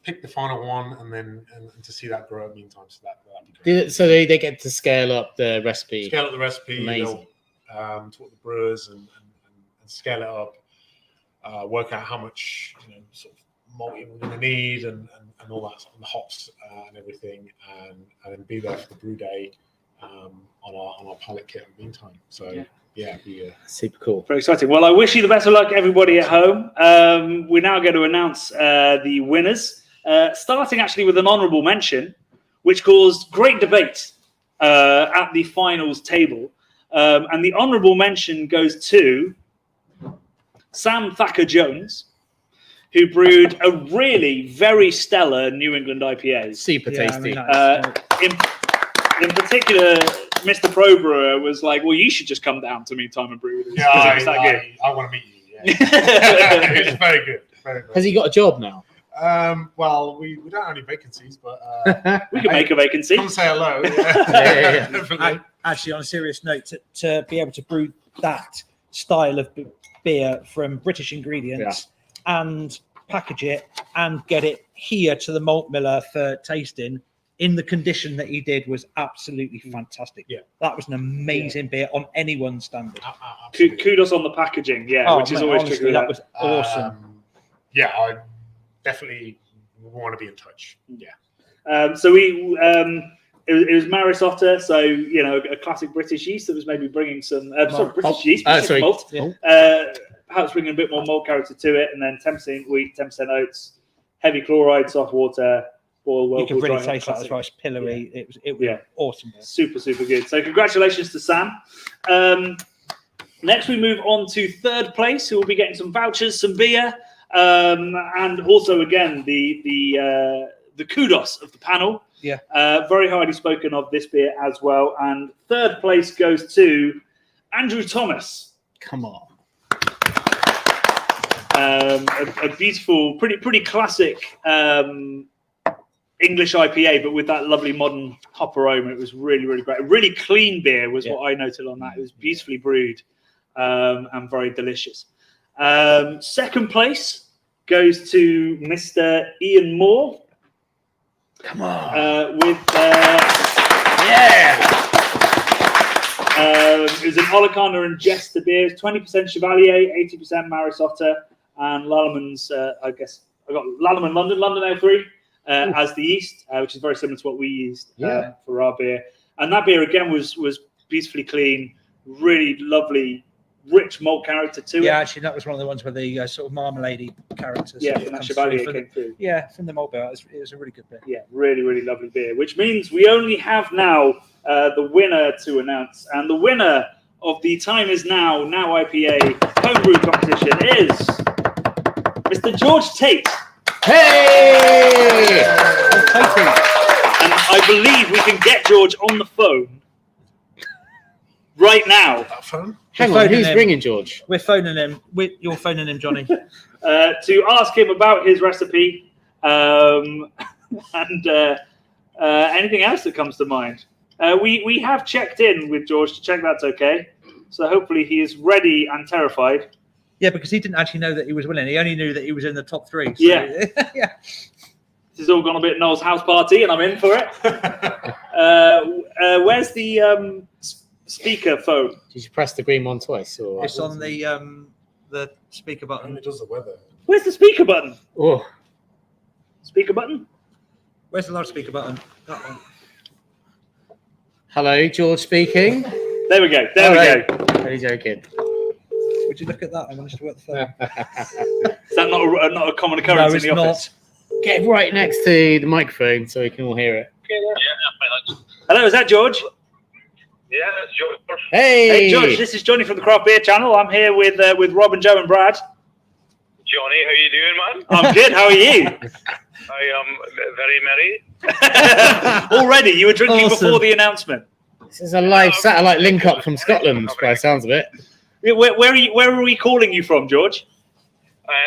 [SPEAKER 4] pick the final one and then to see that grow at Meantime. So that'd be great.
[SPEAKER 2] So they get to scale up the recipe.
[SPEAKER 4] Amazing. Talk to the brewers and scale it up. Work out how much sort of malt we're going to need and all that, and the hops and everything, and then be there for the brew day on our pallet kit in the meantime. So
[SPEAKER 2] super cool.
[SPEAKER 1] Very exciting. Well, I wish you the best of luck, everybody at home. We're now going to announce the winners, starting actually with an honourable mention, which caused great debate at the finals table. And the honourable mention goes to Sam Thacker-Jones, who brewed a really very stellar New England IPA.
[SPEAKER 2] Super tasty.
[SPEAKER 1] In particular, Mr. Pro Brewer was like, well, you should just come down to Meantime and brew with us.
[SPEAKER 4] I want to meet you. Yeah. It's very good. Very good.
[SPEAKER 2] Has he got a job now?
[SPEAKER 4] Well, we don't have any vacancies, but
[SPEAKER 1] we can make a vacancy.
[SPEAKER 4] Come say hello.
[SPEAKER 3] Actually, on a serious note, to be able to brew that style of beer from British ingredients and package it and get it here to the malt miller for tasting in the condition that he did was absolutely fantastic.
[SPEAKER 4] Yeah,
[SPEAKER 3] that was an amazing beer on anyone's standard.
[SPEAKER 1] Kudos on the packaging, which is always tricky.
[SPEAKER 3] That was awesome.
[SPEAKER 4] I definitely want to be in touch.
[SPEAKER 1] So it was Maris Otter, so a classic British yeast that was maybe bringing some malt. Perhaps bringing a bit more malt character to it, and then 10% wheat, 10% oats, heavy chloride, soft water, boil well.
[SPEAKER 3] You can really taste that as well. It's pillory. It was awesome.
[SPEAKER 1] Super good. So congratulations to Sam. Next we move on to third place, who will be getting some vouchers, some beer, and also again the kudos of the panel.
[SPEAKER 3] Yeah.
[SPEAKER 1] Very highly spoken of this beer as well. And third place goes to Andrew Thomas.
[SPEAKER 2] Come on.
[SPEAKER 1] A beautiful, pretty classic English IPA, but with that lovely modern hop aroma. It was really great. A really clean beer was what I noted on that. It was beautifully brewed and very delicious. Second place goes to Mr. Ian Moore.
[SPEAKER 2] Come on.
[SPEAKER 1] It was an Olicana and Jester beer. 20% Chevalier, 80% Maris Otter, and Lalleman's. I guess I got Lalleman London 03 as the yeast, which is very similar to what we used for our beer. And that beer again was beautifully clean, really lovely, rich malt character to it.
[SPEAKER 3] Yeah, actually, that was one of the ones where the sort of marmalade characters.
[SPEAKER 1] Yeah, from that Chevalier came through.
[SPEAKER 3] Yeah, from the malt beer. It was a really good beer.
[SPEAKER 1] Yeah, really lovely beer. Which means we only have now the winner to announce, and the winner of the Time Is Now IPA homebrew competition is Mr. George Tate.
[SPEAKER 2] Hey!
[SPEAKER 1] And I believe we can get George on the phone right now.
[SPEAKER 4] That phone?
[SPEAKER 2] Hang on, who's ringing George?
[SPEAKER 3] We're phoning him. You're phoning him, Johnny.
[SPEAKER 1] To ask him about his recipe and Anything else that comes to mind? We have checked in with George to check that's okay. So hopefully he is ready and terrified.
[SPEAKER 3] Yeah, because he didn't actually know that he was winning. He only knew that he was in the top 3. So,
[SPEAKER 1] Yeah.
[SPEAKER 3] yeah.
[SPEAKER 1] This has all gone a bit Noel's house party, and I'm in for it. Where's the speaker phone?
[SPEAKER 2] Did you press the green one twice? Or
[SPEAKER 3] It's on the speaker button.
[SPEAKER 4] It does the weather.
[SPEAKER 1] Where's the speaker button?
[SPEAKER 2] Oh,
[SPEAKER 1] Speaker button?
[SPEAKER 3] Where's the loudspeaker button? That one.
[SPEAKER 2] hello, George speaking.
[SPEAKER 1] There we go. There we go.
[SPEAKER 2] Very joking.
[SPEAKER 3] Would you look at that? I managed to work the phone.
[SPEAKER 1] Is that not a common occurrence
[SPEAKER 3] No,
[SPEAKER 1] in the
[SPEAKER 3] it's
[SPEAKER 1] office?
[SPEAKER 2] Get right next to the microphone so we can all hear it.
[SPEAKER 1] Hello, is that George?
[SPEAKER 6] Yeah, that's George.
[SPEAKER 2] Hey,
[SPEAKER 1] Hey, George, this is Johnny from the Craft Beer Channel. I'm here with Rob and Joe and Brad.
[SPEAKER 6] Johnny, how you doing, man?
[SPEAKER 1] I'm good. How are you?
[SPEAKER 6] I am very merry.
[SPEAKER 1] Already, you were drinking
[SPEAKER 3] Awesome.
[SPEAKER 1] before the announcement.
[SPEAKER 2] This is a live satellite link up from Scotland, by the sounds of it.
[SPEAKER 1] Where are we calling you from, George?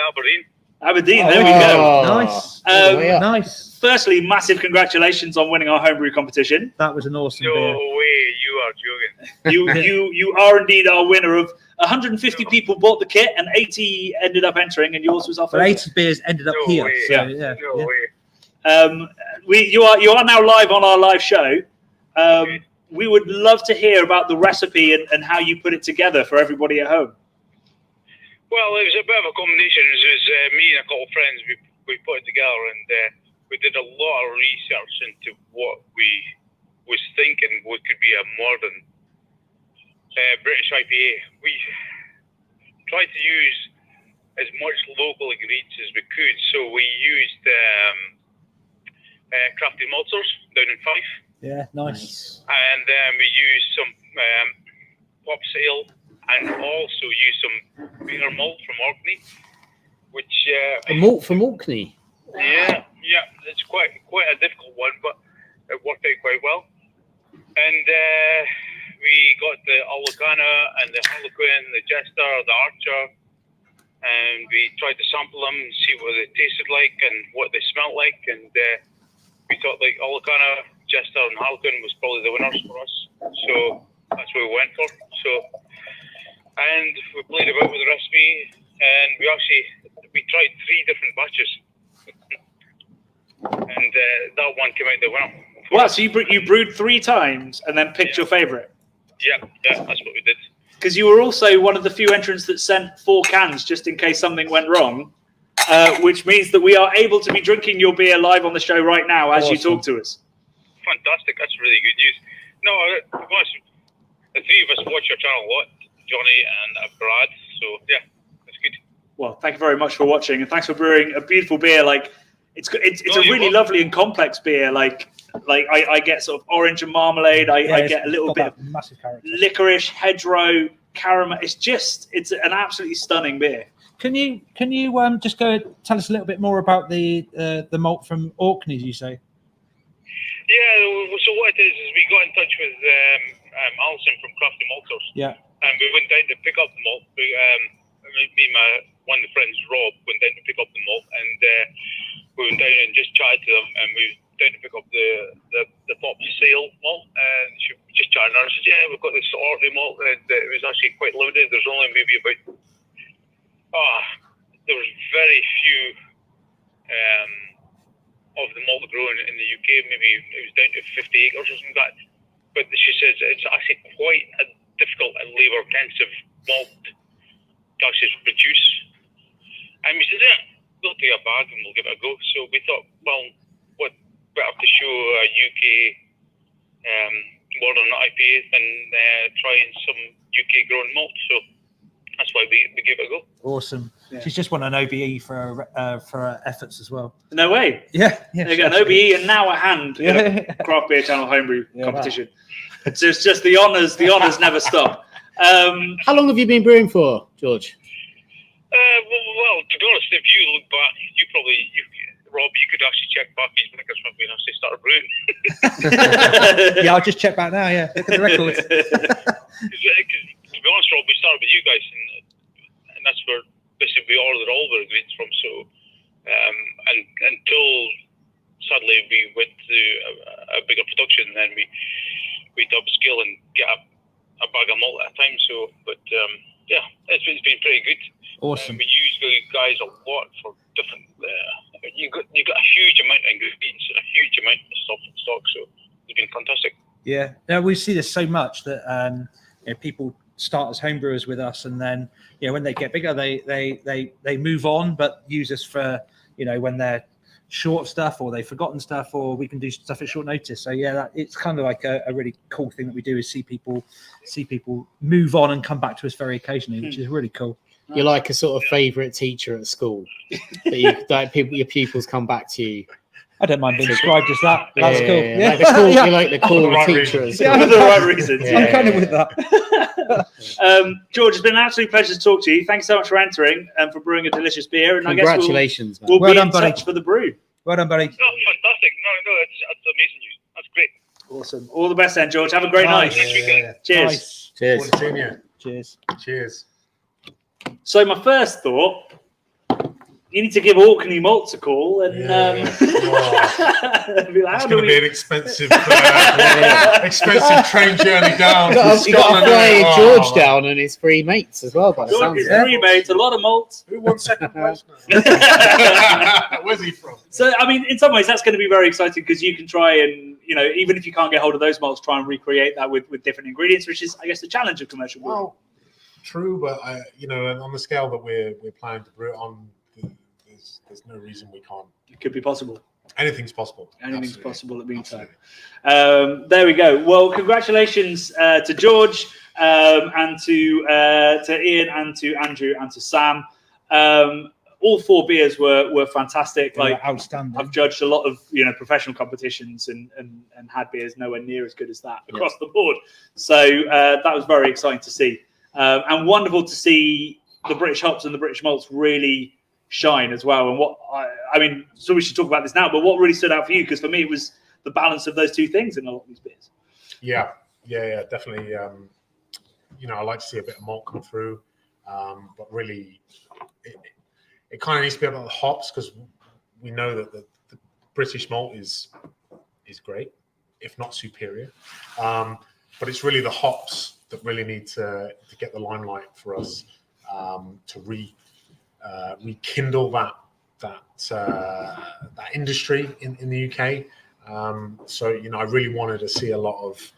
[SPEAKER 6] Aberdeen.
[SPEAKER 1] Aberdeen. There we go.
[SPEAKER 3] Nice.
[SPEAKER 2] All the way up.
[SPEAKER 3] Nice.
[SPEAKER 1] Firstly, massive congratulations on winning our homebrew competition.
[SPEAKER 3] That was an awesome
[SPEAKER 6] No
[SPEAKER 3] beer.
[SPEAKER 6] way, you are joking.
[SPEAKER 1] You are indeed our winner. Of 150 people bought the kit and 80 ended up entering, and yours was our
[SPEAKER 3] But
[SPEAKER 1] favourite.
[SPEAKER 3] 80 beers ended up
[SPEAKER 6] No
[SPEAKER 3] here.
[SPEAKER 6] way.
[SPEAKER 3] So,
[SPEAKER 1] Yeah.
[SPEAKER 6] No way.
[SPEAKER 1] You are now live on our live show. We would love to hear about the recipe and how you put it together for everybody at home.
[SPEAKER 6] Well, it was a bit of a combination. It was me and a couple of friends. We put it together, and we did a lot of research into what we was thinking what could be a modern British IPA. We tried to use as much local ingredients as we could. So we used crafted maltsters down in Fife.
[SPEAKER 3] Yeah, nice.
[SPEAKER 6] And we used some pop ale and also used some beer malt from Orkney, which
[SPEAKER 2] A malt from Orkney.
[SPEAKER 6] yeah, it's quite a difficult one, but it worked out quite well. And we got the Aulacana and the Harlequin, the Jester, the Archer, and we tried to sample them, see what they tasted like and what they smelled like, and we thought like Aulacana, Jester, and Harlequin was probably the winners for us, so that's what we went for. So, and we played about with the recipe, and we tried 3 different batches, and that one came out the winner.
[SPEAKER 1] Wow, so you brewed 3 times and then picked your favourite?
[SPEAKER 6] Yeah, that's what we did.
[SPEAKER 1] Because you were also one of the few entrants that sent 4 cans just in case something went wrong, which means that we are able to be drinking your beer live on the show right now as you talk to us.
[SPEAKER 6] Fantastic. That's really good news. No, to be honest, the 3 of us watch your channel a lot, Johnny and Brad. So yeah, that's good.
[SPEAKER 1] Well, thank you very much for watching, and thanks for brewing a beautiful beer. Like it's
[SPEAKER 6] No,
[SPEAKER 1] a
[SPEAKER 6] you're
[SPEAKER 1] really
[SPEAKER 6] welcome.
[SPEAKER 1] lovely and complex beer. Like I get sort of orange and marmalade. I get a little bit of
[SPEAKER 3] massive character.
[SPEAKER 1] licorice, hedgerow, caramel. It's an absolutely stunning beer.
[SPEAKER 3] Can you just go tell us a little bit more about the malt from Orkney? You say?
[SPEAKER 6] Yeah. So what it is we got in touch with Alison from Crafty Malters.
[SPEAKER 3] Yeah.
[SPEAKER 6] And we went down to pick up the malt. Me and one of the friends, Rob, went down to pick up the malt, and we went down and just chatted to them, and we went down to pick up the pop sale malt, and she was just chatting, and I said, yeah, we've got this Orkney malt, and it was actually quite limited. There's only maybe about there was very few of the malt grown in the UK. Maybe it was down to 50 acres or something like that. But she says it's actually quite a difficult and labour-intensive malt to actually produce. And we said, yeah, we'll take a bag and we'll give it a go. So we thought, well, what better to show a UK modern IPA than trying some UK-grown malt. So that's why we gave it a go.
[SPEAKER 3] Awesome.
[SPEAKER 1] Yeah.
[SPEAKER 3] She's just won an OBE for her efforts as well.
[SPEAKER 1] No way.
[SPEAKER 3] Yeah.
[SPEAKER 1] There you go, an OBE and now a hand in a Craft Beer Channel homebrew competition. It's just the honours never stop.
[SPEAKER 2] How long have you been brewing for, George?
[SPEAKER 6] Well, to be honest, if you look back, Rob, you could actually check back his records when we actually started brewing.
[SPEAKER 3] Yeah, I'll just check back now. Yeah, look at the records.
[SPEAKER 6] Because to be honest, Rob, we started with you guys, and that's where basically we ordered all the ingredients from. So, and until sadly we went to do a bigger production, then we'd upscale and get a bag of malt at a time. So, but yeah, it's been pretty good.
[SPEAKER 3] Awesome.
[SPEAKER 6] We use the guys a lot for different. You got a huge amount of ingredients and a huge amount of stuff in stock, so it's been fantastic.
[SPEAKER 3] Yeah, now we see this so much that people start as homebrewers with us, and then when they get bigger, they move on, but use us for when they're short of stuff or they've forgotten stuff, or we can do stuff at short notice. So yeah, it's kind of like a really cool thing that we do, is see people move on and come back to us very occasionally, which is really cool.
[SPEAKER 2] You're like a sort of favourite teacher at school that your pupils come back to you.
[SPEAKER 3] I don't mind being described as that. That's cool.
[SPEAKER 2] Yeah. Like the cool, you're like the cool teacher at school.
[SPEAKER 1] For the right reasons.
[SPEAKER 3] I'm kind of with that.
[SPEAKER 1] George, it's been an absolute pleasure to talk to you. Thanks so much for entering and for brewing a delicious beer. And
[SPEAKER 2] Congratulations,
[SPEAKER 1] I guess we'll
[SPEAKER 3] Well
[SPEAKER 1] be
[SPEAKER 3] done,
[SPEAKER 1] in
[SPEAKER 3] buddy.
[SPEAKER 1] touch for the brew.
[SPEAKER 3] Well done, buddy.
[SPEAKER 6] Oh, fantastic! No, that's amazing news. That's great.
[SPEAKER 1] Awesome. All the best then, George. Have a great night.
[SPEAKER 4] Yeah.
[SPEAKER 1] Cheers.
[SPEAKER 3] Nice.
[SPEAKER 2] Cheers.
[SPEAKER 4] Forward to seeing you.
[SPEAKER 3] Cheers.
[SPEAKER 4] Cheers.
[SPEAKER 1] So my first thought, you need to give Orkney Malts a call and be like,
[SPEAKER 4] It's
[SPEAKER 1] how
[SPEAKER 4] going
[SPEAKER 1] do
[SPEAKER 4] to be
[SPEAKER 1] we...
[SPEAKER 4] an expensive train journey down.
[SPEAKER 2] You got to
[SPEAKER 4] Scotland.
[SPEAKER 2] play
[SPEAKER 4] Oh,
[SPEAKER 2] George down and his three mates as well. By the
[SPEAKER 1] George
[SPEAKER 2] sounds
[SPEAKER 1] is
[SPEAKER 2] of it.
[SPEAKER 1] three mates, a lot of malts.
[SPEAKER 4] Who won second place now? Where's he from?
[SPEAKER 1] So, I mean, in some ways, that's going to be very exciting because you can try and, even if you can't get hold of those malts, try and recreate that with different ingredients, which is, I guess, the challenge of commercial brewing.
[SPEAKER 4] Well, true, but on the scale that we're planning to brew it on, there's no reason we can't.
[SPEAKER 1] It could be possible.
[SPEAKER 4] Anything's possible.
[SPEAKER 1] Anything's
[SPEAKER 4] Absolutely.
[SPEAKER 1] possible at meantime. There we go. Well, congratulations to George and to Ian and to Andrew and to Sam. All four beers were fantastic.
[SPEAKER 3] They were
[SPEAKER 1] Like,
[SPEAKER 3] outstanding.
[SPEAKER 1] I've judged a lot of professional competitions and had beers nowhere near as good as that across the board. So that was very exciting to see, and wonderful to see the British hops and the British malts really shine as well. And what I mean, so we should talk about this now. But what really stood out for you? Because for me, it was the balance of those two things in a lot of these beers.
[SPEAKER 4] Yeah, definitely. I like to see a bit of malt come through, but really, it kind of needs to be about the hops, because we know that the British malt is great, if not superior. But it's really the hops that really need to get the limelight for us to rekindle that industry in the UK. So I really wanted to see a lot of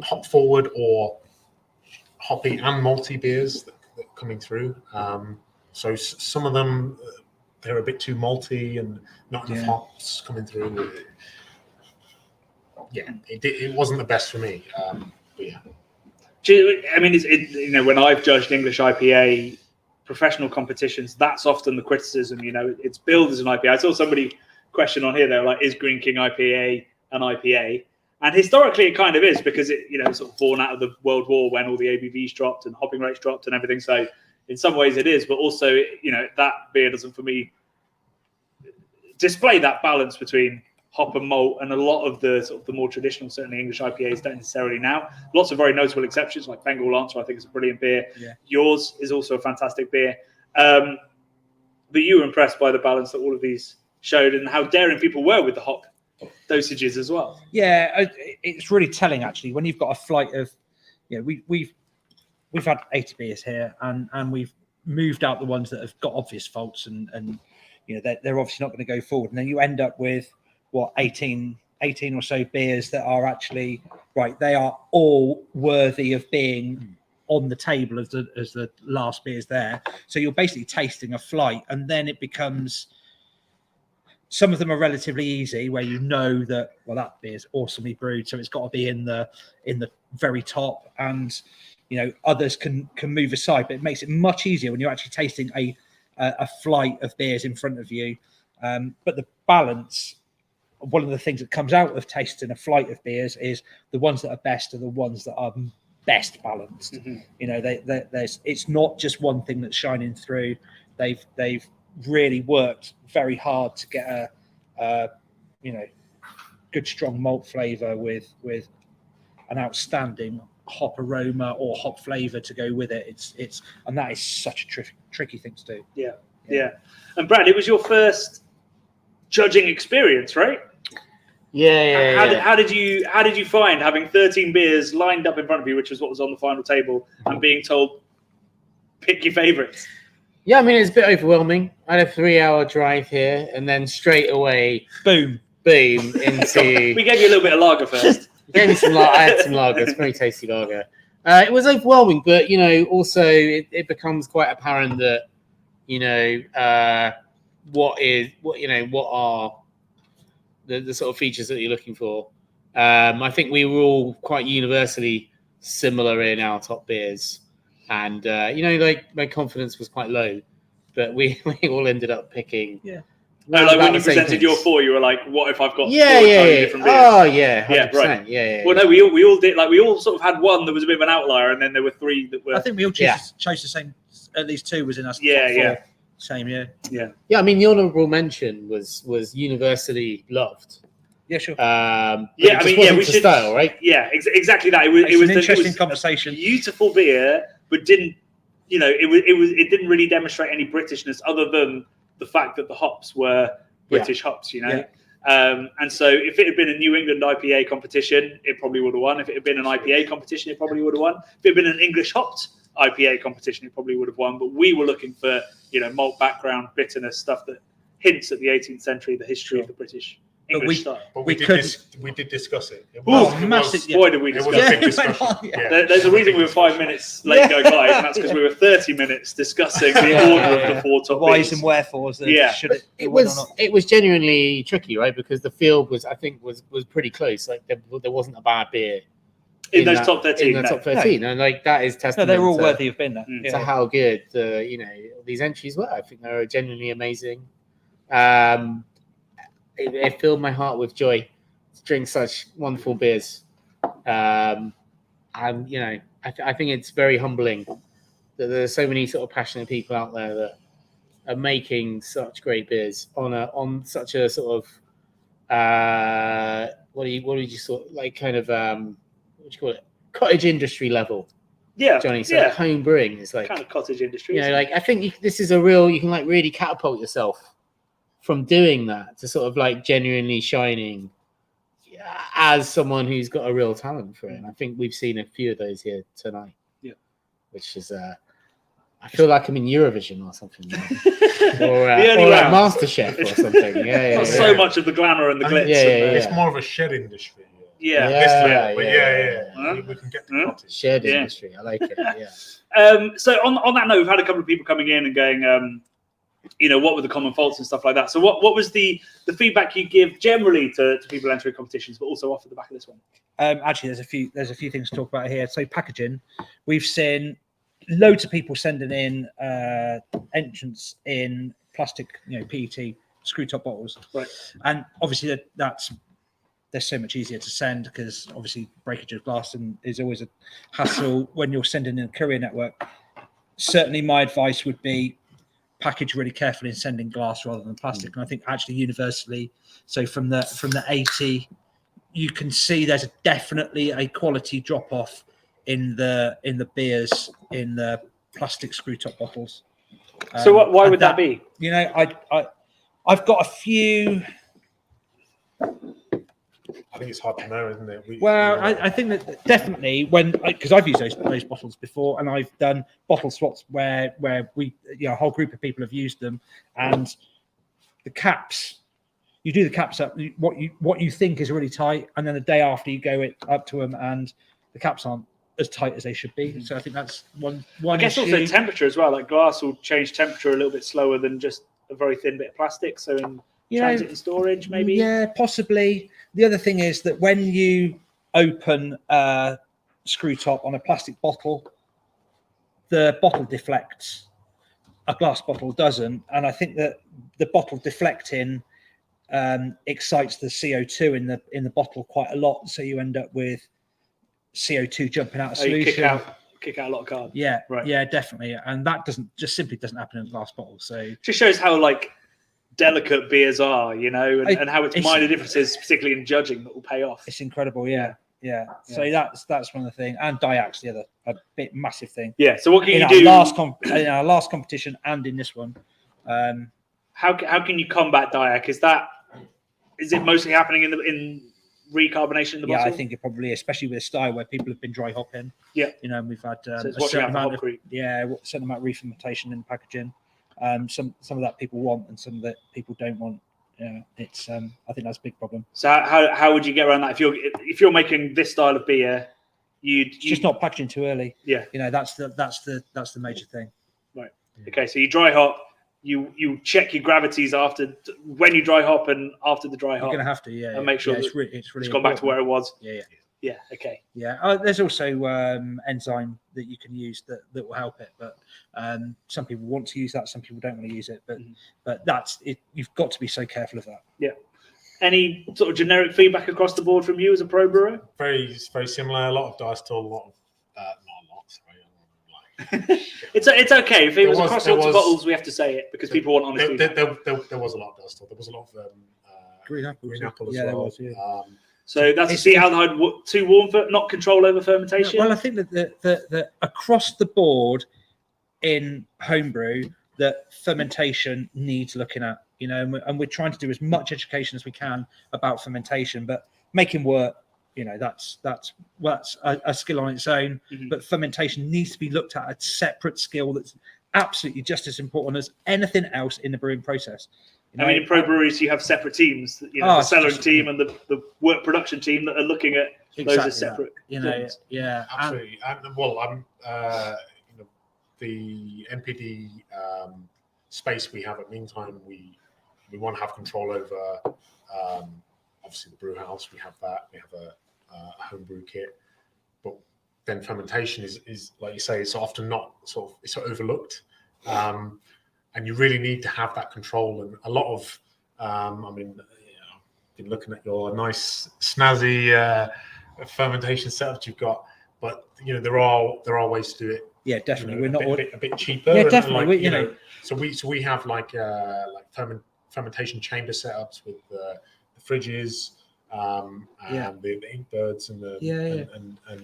[SPEAKER 4] hop forward or hoppy and malty beers that coming through. So some of them they're a bit too malty and not enough hops coming through. Yeah, it wasn't the best for me. But yeah.
[SPEAKER 1] I mean, when I've judged English IPA professional competitions, that's often the criticism. It's billed as an IPA. I saw somebody question on here. They're like, "Is Green King IPA an IPA?" And historically, it kind of is, because it, sort of born out of the World War when all the ABVs dropped and hopping rates dropped and everything. So in some ways, it is. But also, that beer doesn't, for me, display that balance between hop and malt, and a lot of the sort of the more traditional, certainly English IPAs, don't necessarily now. Lots of very notable exceptions, like Bengal Lancer, I think is a brilliant beer.
[SPEAKER 3] Yeah.
[SPEAKER 1] Yours is also a fantastic beer. But you were impressed by the balance that all of these showed and how daring people were with the hop dosages as well.
[SPEAKER 3] Yeah, it's really telling actually when you've got a flight of, we've had 80 beers here, and we've moved out the ones that have got obvious faults, and they're obviously not going to go forward, and then you end up with 18 or so beers that are actually right. They are all worthy of being on the table as the last beers there. So you're basically tasting a flight, and then it becomes. Some of them are relatively easy, where that that beer is awesomely brewed, so it's got to be in the very top, and others can move aside. But it makes it much easier when you're actually tasting a flight of beers in front of you. But the balance, one of the things that comes out of tasting a flight of beers is the ones that are best are the ones that are best balanced. Mm-hmm. It's not just one thing that's shining through. They've really worked very hard to get a good strong malt flavor with an outstanding hop aroma or hop flavor to go with it. It's and that is such a tricky thing to do.
[SPEAKER 1] Yeah. And Brad, it was your first judging experience, right?
[SPEAKER 2] Yeah.
[SPEAKER 1] How did you find having 13 beers lined up in front of you, which was what was on the final table, and being told pick your favourites?
[SPEAKER 2] Yeah, I mean, it's a bit overwhelming. I had a 3-hour drive here, and then straight away,
[SPEAKER 3] boom
[SPEAKER 2] into.
[SPEAKER 1] We gave you a little bit of lager first.
[SPEAKER 2] Gave me some. I had some lager. It's very tasty lager. It was overwhelming, but also it becomes quite apparent that what are the sort of features that you're looking for. I think we were all quite universally similar in our top beers, and my confidence was quite low, but we all ended up picking.
[SPEAKER 3] Yeah.
[SPEAKER 1] No, like when you presented your 4, you were like, "What if I've got 4 different beers?"
[SPEAKER 2] Oh yeah, 100%.
[SPEAKER 1] Yeah, right.
[SPEAKER 2] Yeah.
[SPEAKER 1] Well, no, we all did. Like we all sort of had one that was a bit of an outlier, and then there were 3 that were.
[SPEAKER 3] I think we all chose the same. At least 2 was in us.
[SPEAKER 1] Yeah.
[SPEAKER 3] Same, yeah.
[SPEAKER 2] Yeah, I mean, the honourable mention was universally loved.
[SPEAKER 3] Yeah, sure.
[SPEAKER 2] We should style, right?
[SPEAKER 1] Yeah, exactly that. It was
[SPEAKER 3] an interesting conversation.
[SPEAKER 1] Beautiful beer, but didn't it didn't really demonstrate any Britishness other than the fact that the hops were British hops, and so if it had been a New England IPA competition, it probably would have won. If it had been an IPA competition, it probably would have won. If it had been an English hopped IPA competition, it probably would have won. But we were looking for malt background, bitterness, stuff that hints at the 18th century, the history of the British English style.
[SPEAKER 4] But we did discuss it.
[SPEAKER 1] Boy, did we discuss it.
[SPEAKER 4] It was a big discussion.
[SPEAKER 1] There's a reason we were 5 minutes late going live, and that's because we were 30 minutes discussing the order of the 4 top
[SPEAKER 3] whys
[SPEAKER 1] beers.
[SPEAKER 3] and wherefores.
[SPEAKER 2] It was genuinely tricky, right? Because the field was pretty close. Like there wasn't a bad beer
[SPEAKER 1] in those top 13.
[SPEAKER 2] In the top 13, and like that is testament.
[SPEAKER 3] No, they were all worthy of being there.
[SPEAKER 2] To how good these entries were. I think they were genuinely amazing. It filled my heart with joy to drink such wonderful beers. And I think it's very humbling that there's so many sort of passionate people out there that are making such great beers on such a sort of what do you sort of like kind of what do you call it, cottage industry level.
[SPEAKER 1] Yeah,
[SPEAKER 2] Johnny. So like home brewing is like
[SPEAKER 1] kind of cottage industry.
[SPEAKER 2] Like I think this is you can like really catapult yourself from doing that to sort of like genuinely shining as someone who's got a real talent for it. And I think we've seen a few of those here tonight. Yeah. Which is I feel like I'm in Eurovision or something. or like MasterChef or something. Yeah.
[SPEAKER 1] So much of the glamour and the glitz.
[SPEAKER 4] It's more of a shed industry. We can get the cottage.
[SPEAKER 2] Shared industry. I like it.
[SPEAKER 1] So on that note, we've had a couple of people coming in and going, what were the common faults and stuff like that. So what was the feedback you give generally to people entering competitions, but also off at the back of this one?
[SPEAKER 3] Actually, there's a few things to talk about here. So packaging, we've seen loads of people sending in entrants in plastic, PET screw top bottles, right? And obviously they're so much easier to send because obviously breakage of glass is always a hassle when you're sending in a courier network. Certainly, my advice would be package really carefully and send in glass rather than plastic. And I think actually universally, so from the 80, you can see there's definitely a quality drop off in the beers in the plastic screw top bottles.
[SPEAKER 1] So why would that be?
[SPEAKER 3] I've got a few.
[SPEAKER 4] I think it's hard to know, isn't it?
[SPEAKER 3] I think that definitely because I've used those bottles before, and I've done bottle swaps where we a whole group of people have used them, and the caps, you do the caps up what you think is really tight, and then the day after you go up to them, and the caps aren't as tight as they should be. So I think that's one.
[SPEAKER 1] I guess
[SPEAKER 3] issue.
[SPEAKER 1] Also temperature as well. Like glass will change temperature a little bit slower than just a very thin bit of plastic. So in transit and storage, maybe.
[SPEAKER 3] Yeah, possibly. The other thing is that when you open a screw top on a plastic bottle, the bottle deflects. A glass bottle doesn't, and I think that the bottle deflecting excites the CO2 in the bottle quite a lot. So you end up with CO2 jumping out of solution.
[SPEAKER 1] Kick out a lot of carbon.
[SPEAKER 3] Yeah, right. Yeah, definitely, and that simply doesn't happen in a glass bottle. So
[SPEAKER 1] just shows how delicate beers are, and how it's minor differences, particularly in judging, that will pay off.
[SPEAKER 3] It's incredible, yeah. So that's one of the things, and Diak's the other massive thing.
[SPEAKER 1] Yeah. So what can you do
[SPEAKER 3] in our last competition and in this one?
[SPEAKER 1] How can you combat Diak? Is that is it mostly happening in recarbonation in the
[SPEAKER 3] Yeah,
[SPEAKER 1] bottle?
[SPEAKER 3] I think it probably, especially with a style where people have been dry hopping.
[SPEAKER 1] Yeah.
[SPEAKER 3] You know, and we've had
[SPEAKER 1] So it's
[SPEAKER 3] a
[SPEAKER 1] watching
[SPEAKER 3] certain
[SPEAKER 1] out for
[SPEAKER 3] amount
[SPEAKER 1] hop
[SPEAKER 3] of
[SPEAKER 1] creep.
[SPEAKER 3] a certain amount of re-fermentation in packaging. Some of that people want, and some of that people don't want. Yeah, it's I think that's a big problem.
[SPEAKER 1] So how would you get around that if you're making this style of beer?
[SPEAKER 3] It's just not packaging too early.
[SPEAKER 1] Yeah.
[SPEAKER 3] You know, that's the major thing.
[SPEAKER 1] Right. Okay. So you dry hop. You check your gravities after when you dry hop and after the dry
[SPEAKER 3] You're
[SPEAKER 1] hop.
[SPEAKER 3] going to have to, yeah.
[SPEAKER 1] And make sure
[SPEAKER 3] it's really
[SPEAKER 1] it's gone back to where it was.
[SPEAKER 3] Yeah.
[SPEAKER 1] Yeah. Okay.
[SPEAKER 3] Yeah. There's also enzyme that you can use that will help it, but some people want to use that, some people don't want to use it. But that's it. You've got to be so careful of that.
[SPEAKER 1] Yeah. Any sort of generic feedback across the board from you as a pro brewer?
[SPEAKER 4] Very similar. A lot of diastole, a lot of not a lot. Sorry.
[SPEAKER 1] It's okay if it was
[SPEAKER 4] There was-
[SPEAKER 1] across
[SPEAKER 4] there
[SPEAKER 1] lots of
[SPEAKER 4] was-
[SPEAKER 1] bottles. We have to say it because people want honest feedback.
[SPEAKER 4] There was a lot of diastole. There was a lot of
[SPEAKER 3] Green apple
[SPEAKER 4] as
[SPEAKER 3] yeah,
[SPEAKER 4] well.
[SPEAKER 3] there was, yeah.
[SPEAKER 1] So that's acetaldehyde too warm for not control over fermentation.
[SPEAKER 3] Well, I think that across the board in homebrew, that fermentation needs looking at. You know, and we're trying to do as much education as we can about fermentation, but making wort, you know, that's a skill on its own. But fermentation needs to be looked at a separate skill that's absolutely just as important as anything else in the brewing process. You know,
[SPEAKER 1] I mean, in pro breweries, you have separate teams. You know, the cellaring team and the wort production team that are looking at those as separate.
[SPEAKER 3] You know,
[SPEAKER 1] things.
[SPEAKER 3] yeah,
[SPEAKER 4] absolutely. Well, I'm you know, the NPD space we have at Meantime, we want to have control over obviously the brew house. We have that. We have a homebrew kit, but then fermentation is like you say, it's often not it's overlooked, and you really need to have that control. And a lot of I mean, I've been looking at your nice snazzy fermentation setups you've got, but you know there are ways to do it.
[SPEAKER 3] Yeah, definitely.
[SPEAKER 4] You know,
[SPEAKER 3] We're not
[SPEAKER 4] a bit cheaper.
[SPEAKER 3] Yeah,
[SPEAKER 4] and
[SPEAKER 3] definitely.
[SPEAKER 4] like, you know, so we have like fermentation chamber setups with the fridges and the ink birds and the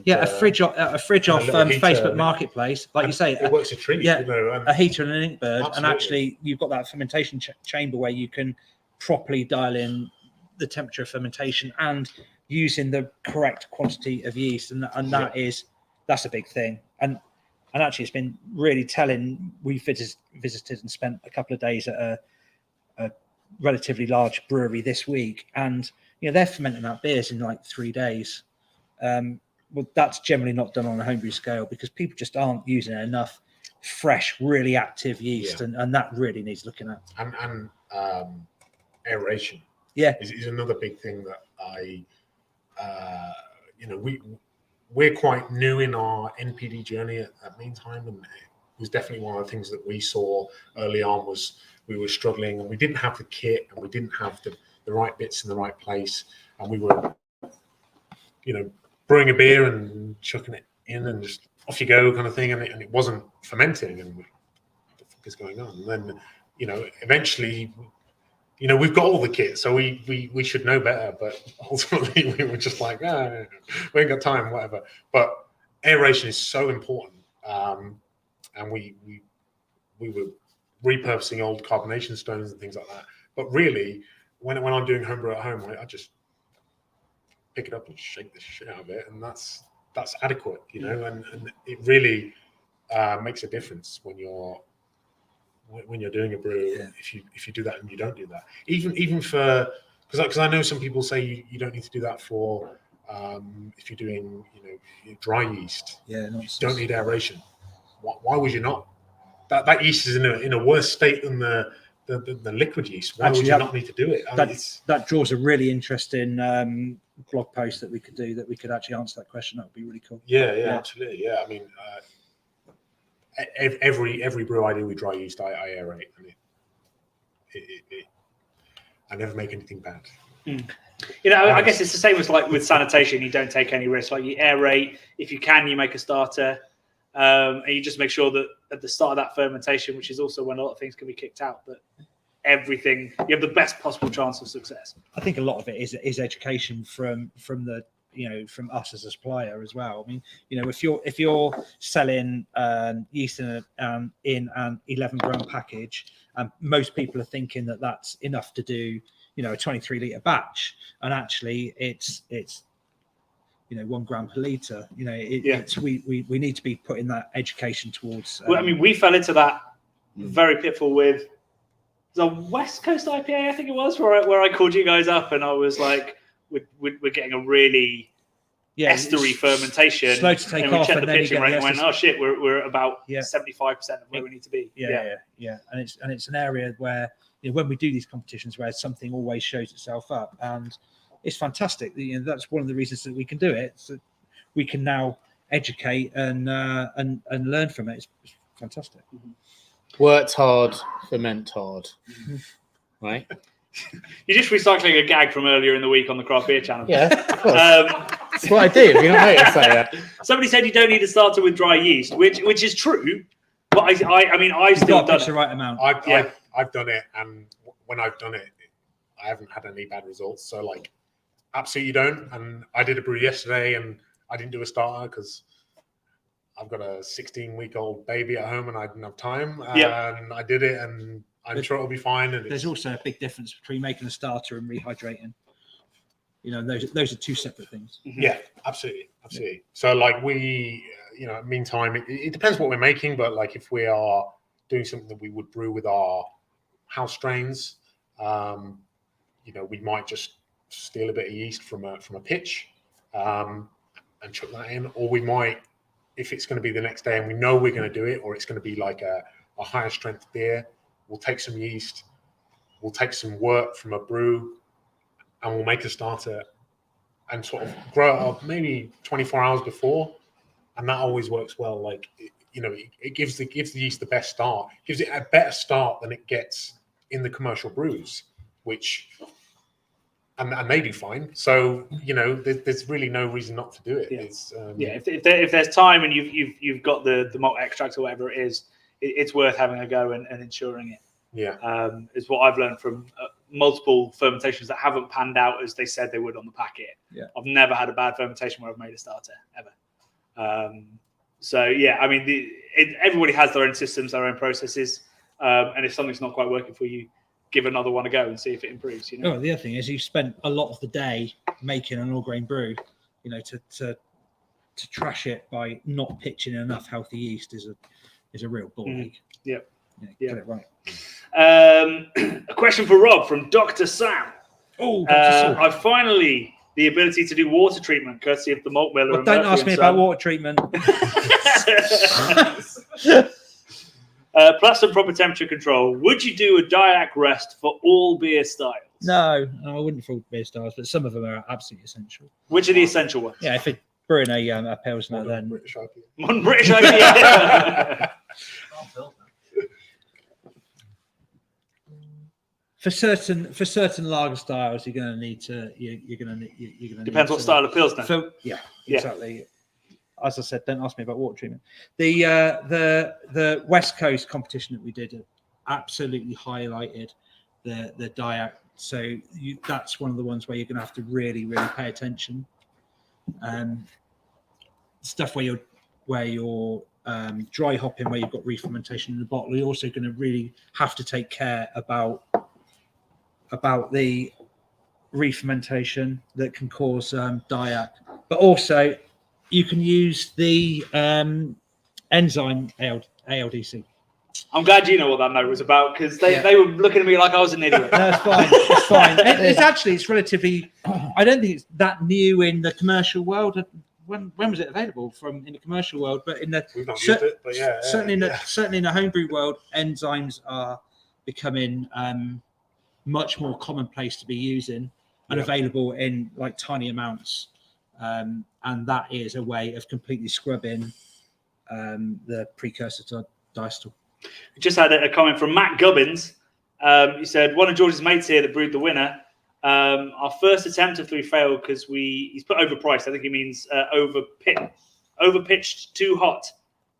[SPEAKER 3] a fridge off Facebook Marketplace, like you say,
[SPEAKER 4] it works a treat.
[SPEAKER 3] Yeah,
[SPEAKER 4] you know, and
[SPEAKER 3] a heater and an ink bird,
[SPEAKER 4] absolutely.
[SPEAKER 3] and actually you've got that fermentation chamber where you can properly dial in the temperature of fermentation and using the correct quantity of yeast, and that's a big thing. And actually, it's been really telling. We visited and spent a couple of days at a relatively large brewery this week, and you know they're fermenting out beers in like 3 days. Well, that's generally not done on a homebrew scale because people just aren't using enough fresh, really active yeast, and that really needs looking at.
[SPEAKER 4] And aeration, is another big thing that I, you know, we're quite new in our NPD journey at Meantime, and it was definitely one of the things that we saw early on was we were struggling and we didn't have the kit and we didn't have the right bits in the right place, and we were, you know, brewing a beer and chucking it in and just off you go kind of thing, and it wasn't fermenting, and what the fuck is going on? And then, you know, eventually, you know, we've got all the kit, so we should know better, but ultimately we were just like, we ain't got time, whatever. But aeration is so important, and we were repurposing old carbonation stones and things like that. But really, when I'm doing homebrew at home, I just pick it up and shake the shit out of it, and that's adequate, you know, and it really makes a difference when you're doing a brew. If you do that and you don't do that, even for because I know some people say you don't need to do that for if you're doing, you know, dry yeast.
[SPEAKER 3] Yeah,
[SPEAKER 4] you don't need aeration. Why would you not? That yeast is in a worse state than the liquid yeast. Why would you not need to do it?
[SPEAKER 3] That draws a really interesting blog post that we could do, that we could actually answer that question. That would be really cool.
[SPEAKER 4] Yeah, absolutely. Yeah, I mean, every brew I do with dry yeast, I aerate, and I never make anything bad.
[SPEAKER 1] You know, I guess it's the same as like with sanitation. You don't take any risks. Like you aerate, if you can, you make a starter, and you just make sure that at the start of that fermentation, which is also when a lot of things can be kicked out, that everything, you have the best possible chance of success.
[SPEAKER 3] I think a lot of it is education from the, you know, from us as a supplier as well. I mean, you know, if you're selling yeast in an 11 gram package, most people are thinking that that's enough to do, a 23 litre batch, and actually it's 1 gram per litre. It's we need to be putting that education towards.
[SPEAKER 1] Well, I mean, we fell into that very pitfall with the West Coast IPA, I think it was, where I called you guys up and I was like, we're getting a really estery fermentation.
[SPEAKER 3] Slow to take
[SPEAKER 1] and we
[SPEAKER 3] off,
[SPEAKER 1] checked
[SPEAKER 3] and
[SPEAKER 1] the
[SPEAKER 3] then you
[SPEAKER 1] pitching
[SPEAKER 3] get
[SPEAKER 1] rate
[SPEAKER 3] the
[SPEAKER 1] and went,
[SPEAKER 3] esters.
[SPEAKER 1] oh shit, we're about 75% of where we need to be.
[SPEAKER 3] Yeah. And it's an area where when we do these competitions where something always shows itself up, and it's fantastic. That's one of the reasons that we can do it. So we can now educate and learn from it. It's fantastic.
[SPEAKER 2] Worked hard, ferment hard. Right?
[SPEAKER 1] You're just recycling a gag from earlier in the week on the Craft Beer channel.
[SPEAKER 2] Yeah, of course.
[SPEAKER 1] That's
[SPEAKER 2] what I do. If you're not noticed that.
[SPEAKER 1] Somebody said you don't need a starter with dry yeast, which is true. But I mean, I've still done
[SPEAKER 3] the right amount.
[SPEAKER 4] I've done it, and when I've done it, I haven't had any bad results. So absolutely don't. And I did a brew yesterday, and I didn't do a starter because I've got a 16-week-old baby at home, and I didn't have time. And I did it, and I'm sure it'll be fine. And
[SPEAKER 3] there's also a big difference between making a starter and rehydrating. Those are two separate things.
[SPEAKER 4] Yeah, absolutely. So we, meantime, it depends what we're making, but if we are doing something that we would brew with our house strains, we might just steal a bit of yeast from a pitch and chuck that in, or we might, if it's going to be the next day and we know we're going to do it, or it's going to be like a higher strength beer, we'll take some yeast, we'll take some wort from a brew, and we'll make a starter and sort of grow it up maybe 24 hours before, and that always works well. It gives the yeast the best start, gives it a better start than it gets in the commercial brews, which and they do fine. So there's really no reason not to do it.
[SPEAKER 1] If there's time and you've got the malt extract or whatever it is, it's worth having a go and ensuring it. Is what I've learned from multiple fermentations that haven't panned out as they said they would on the packet. I've never had a bad fermentation where I've made a starter ever. I mean, everybody has their own systems, their own processes, and if something's not quite working for you, give another one a go and see if it improves.
[SPEAKER 3] The other thing is you've spent a lot of the day making an all grain brew. To trash it by not pitching enough healthy yeast is a real ball ache. Get it right.
[SPEAKER 1] A question for Rob from Dr. Sam.
[SPEAKER 3] Oh, Dr. Sam.
[SPEAKER 1] I finally the ability to do water treatment, courtesy of the Malt Miller.
[SPEAKER 3] Well, don't ask me about water treatment.
[SPEAKER 1] Plus some proper temperature control. Would you do a Diac rest for all beer styles?
[SPEAKER 3] No, I wouldn't for all beer styles, but some of them are absolutely essential.
[SPEAKER 1] Which are the essential ones?
[SPEAKER 3] Yeah, if it's brewing a Pilsner, then
[SPEAKER 4] British IPA.
[SPEAKER 1] Modern British IPA.
[SPEAKER 3] For certain lager styles, you're going to need to.
[SPEAKER 1] Depends what style of Pilsner.
[SPEAKER 3] So exactly. As I said, don't ask me about water treatment. The West Coast competition that we did absolutely highlighted the Diac. So that's one of the ones where you're going to have to really, really pay attention. Stuff where you're dry hopping, where you've got re-fermentation in the bottle, you're also going to really have to take care about the re-fermentation that can cause Diac. But also, you can use the enzyme ALDC.
[SPEAKER 1] I'm glad you know what that note was about, because they were looking at me like I was an idiot.
[SPEAKER 3] No, it's fine. It's fine. It's relatively. I don't think it's that new in the commercial world. When was it available in the commercial world? But in the
[SPEAKER 4] we've not used it, but
[SPEAKER 3] certainly in the homebrew world, enzymes are becoming much more commonplace to be using and available in like tiny amounts. And that is a way of completely scrubbing the precursor to diacetyl.
[SPEAKER 1] We just had a comment from Matt Gubbins. He said, one of George's mates here that brewed the winner. Our first attempt of 3 failed because he's put overpriced. I think he means overpitched too hot.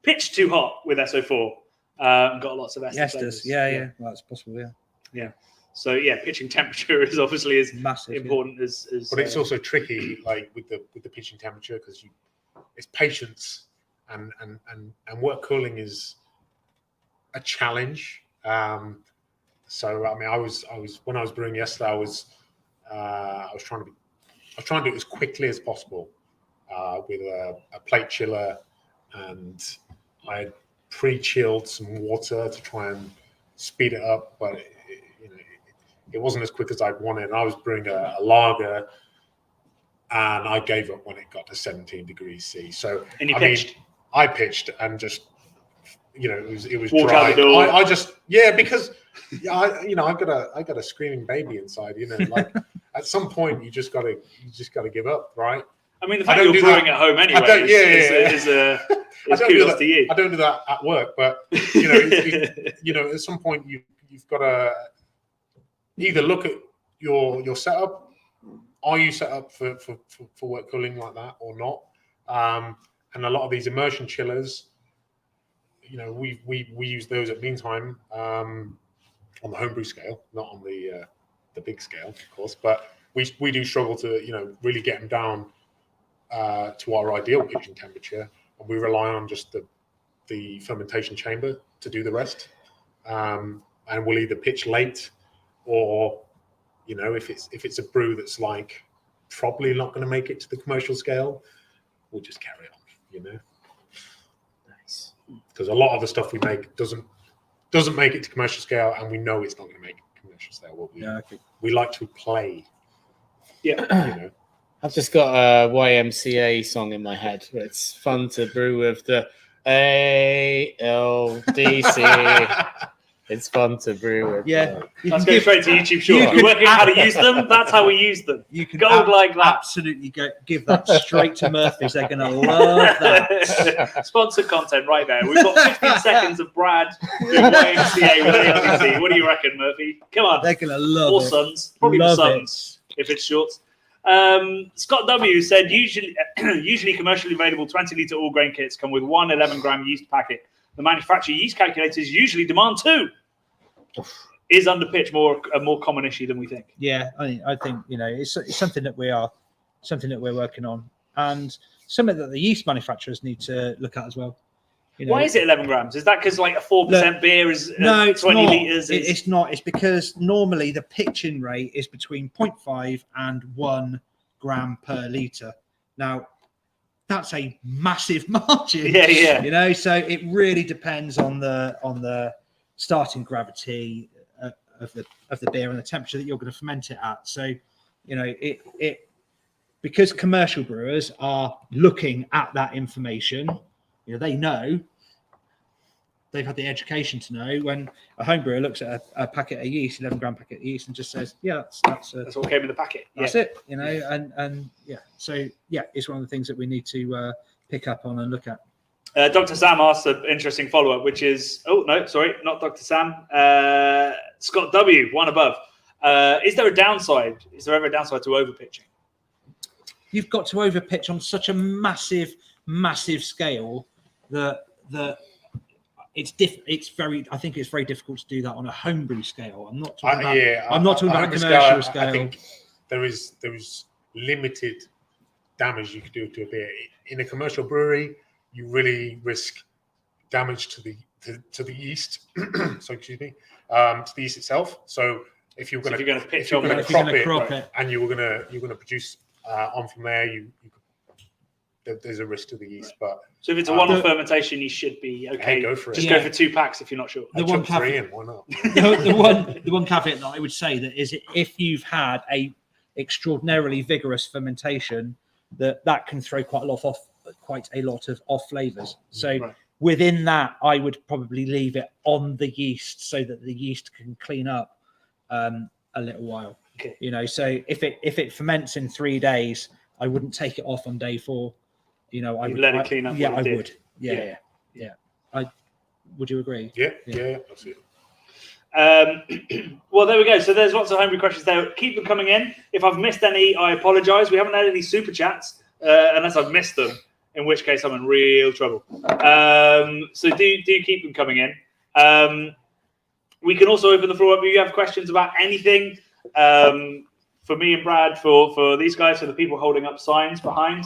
[SPEAKER 1] Pitched too hot with SO4. Got lots of esters.
[SPEAKER 3] Yeah. Well, that's possible,
[SPEAKER 1] yeah. So pitching temperature is obviously as
[SPEAKER 3] massive,
[SPEAKER 1] important as.
[SPEAKER 4] But it's also tricky, like with the pitching temperature, because it's patience and wort cooling is a challenge. So I mean, I was when I was brewing yesterday, I was trying to do it as quickly as possible with a plate chiller, and I had pre-chilled some water to try and speed it up, but it wasn't as quick as I'd wanted. And I was brewing a lager, and I gave up when it got to 17 degrees C. So
[SPEAKER 1] And you pitched?
[SPEAKER 4] I pitched and just, it was
[SPEAKER 1] Walk
[SPEAKER 4] dry.
[SPEAKER 1] out the door.
[SPEAKER 4] I just because I've got a screaming baby inside. Like at some point you just gotta give up, right?
[SPEAKER 1] I mean, the fact you're brewing at home anyway is kudos to you.
[SPEAKER 4] I don't do that at work, but at some point you've got to either look at your setup. Are you set up for wet cooling like that or not? And a lot of these immersion chillers, we use those at Meantime on the homebrew scale, not on the big scale, of course. But we do struggle to really get them down to our ideal pitching temperature, and we rely on just the fermentation chamber to do the rest. And we'll either pitch late, or if it's a brew that's like probably not going to make it to the commercial scale, we'll just carry on.
[SPEAKER 2] Nice.
[SPEAKER 4] Because a lot of the stuff we make doesn't make it to commercial scale, and we know it's not going to make it to commercial scale. We like to play.
[SPEAKER 1] Yeah.
[SPEAKER 2] I've just got a YMCA song in my head. It's fun to brew with the ALDC. It's fun to brew with.
[SPEAKER 3] Yeah.
[SPEAKER 1] Let's go straight to YouTube Shorts. We're working out how to use them. That's how we use them.
[SPEAKER 3] You can
[SPEAKER 1] Gold like that.
[SPEAKER 3] Absolutely give that straight to Murphy's. They're going to love that.
[SPEAKER 1] Sponsored content right there. We've got 15 seconds of Brad doing YMCA with ALDC. What do you reckon, Murphy? Come on.
[SPEAKER 3] They're going to love
[SPEAKER 1] Or
[SPEAKER 3] it.
[SPEAKER 1] Sons. Probably
[SPEAKER 3] Love
[SPEAKER 1] Sons if it's shorts. Scott W said usually commercially available 20-litre all grain kits come with one 11-gram yeast packet. The manufacturer yeast calculators usually demand 2. Is underpitch a more common issue than we think?
[SPEAKER 3] Yeah, I think it's something that we're working on, and something that the yeast manufacturers need to look at as well.
[SPEAKER 1] Why is it 11 grams? Is that because like a 4% beer is
[SPEAKER 3] no, it's
[SPEAKER 1] 20
[SPEAKER 3] not.
[SPEAKER 1] litres?
[SPEAKER 3] It's not. It's because normally the pitching rate is between 0.5 and 1 gram per litre. Now, that's a massive margin.
[SPEAKER 1] Yeah.
[SPEAKER 3] So it really depends on the starting gravity of the beer and the temperature that you're going to ferment it at. So, it because commercial brewers are looking at that information, they know. They've had the education to know when a home brewer looks at a packet of yeast, 11-gram packet of yeast, and just says, "Yeah, that's
[SPEAKER 1] what came in the packet.
[SPEAKER 3] That's it." And yeah. So yeah, it's one of the things that we need to pick up on and look at.
[SPEAKER 1] Dr. Sam asked an interesting follow-up, which is, not Dr. Sam. Scott W, one above. Is there a downside? Is there ever a downside to overpitching?
[SPEAKER 3] You've got to overpitch on such a massive scale that I think it's very difficult to do that on a homebrew scale. I'm not talking about commercial scale.
[SPEAKER 4] I think there is limited damage you could do to a beer. In a commercial brewery, you really risk damage to the yeast. So excuse me, to the yeast itself. So if you're going to crop it, and you're going to produce on from there, there's a risk to the yeast. But
[SPEAKER 1] so if it's a one-off fermentation, you should be okay.
[SPEAKER 4] Go for it.
[SPEAKER 1] Just go for 2 packs if you're not sure.
[SPEAKER 3] The one
[SPEAKER 4] caveat, why not?
[SPEAKER 3] the one caveat that I would say that is, if you've had a extraordinarily vigorous fermentation, that can throw quite a lot of off flavors. So within that, I would probably leave it on the yeast so that the yeast can clean up a little while.
[SPEAKER 1] Okay.
[SPEAKER 3] So if it ferments in 3 days, I wouldn't take it off on day 4. I would
[SPEAKER 1] let it clean up.
[SPEAKER 3] Yeah, I would. Yeah. Would you agree?
[SPEAKER 4] Yeah, absolutely.
[SPEAKER 1] Well, there we go. So there's lots of homebrew questions there. Keep them coming in. If I've missed any, I apologise. We haven't had any super chats, unless I've missed them, in which case I'm in real trouble. So do keep them coming in. We can also open the floor up if you have questions about anything. For me and Brad, for these guys, for the people holding up signs behind.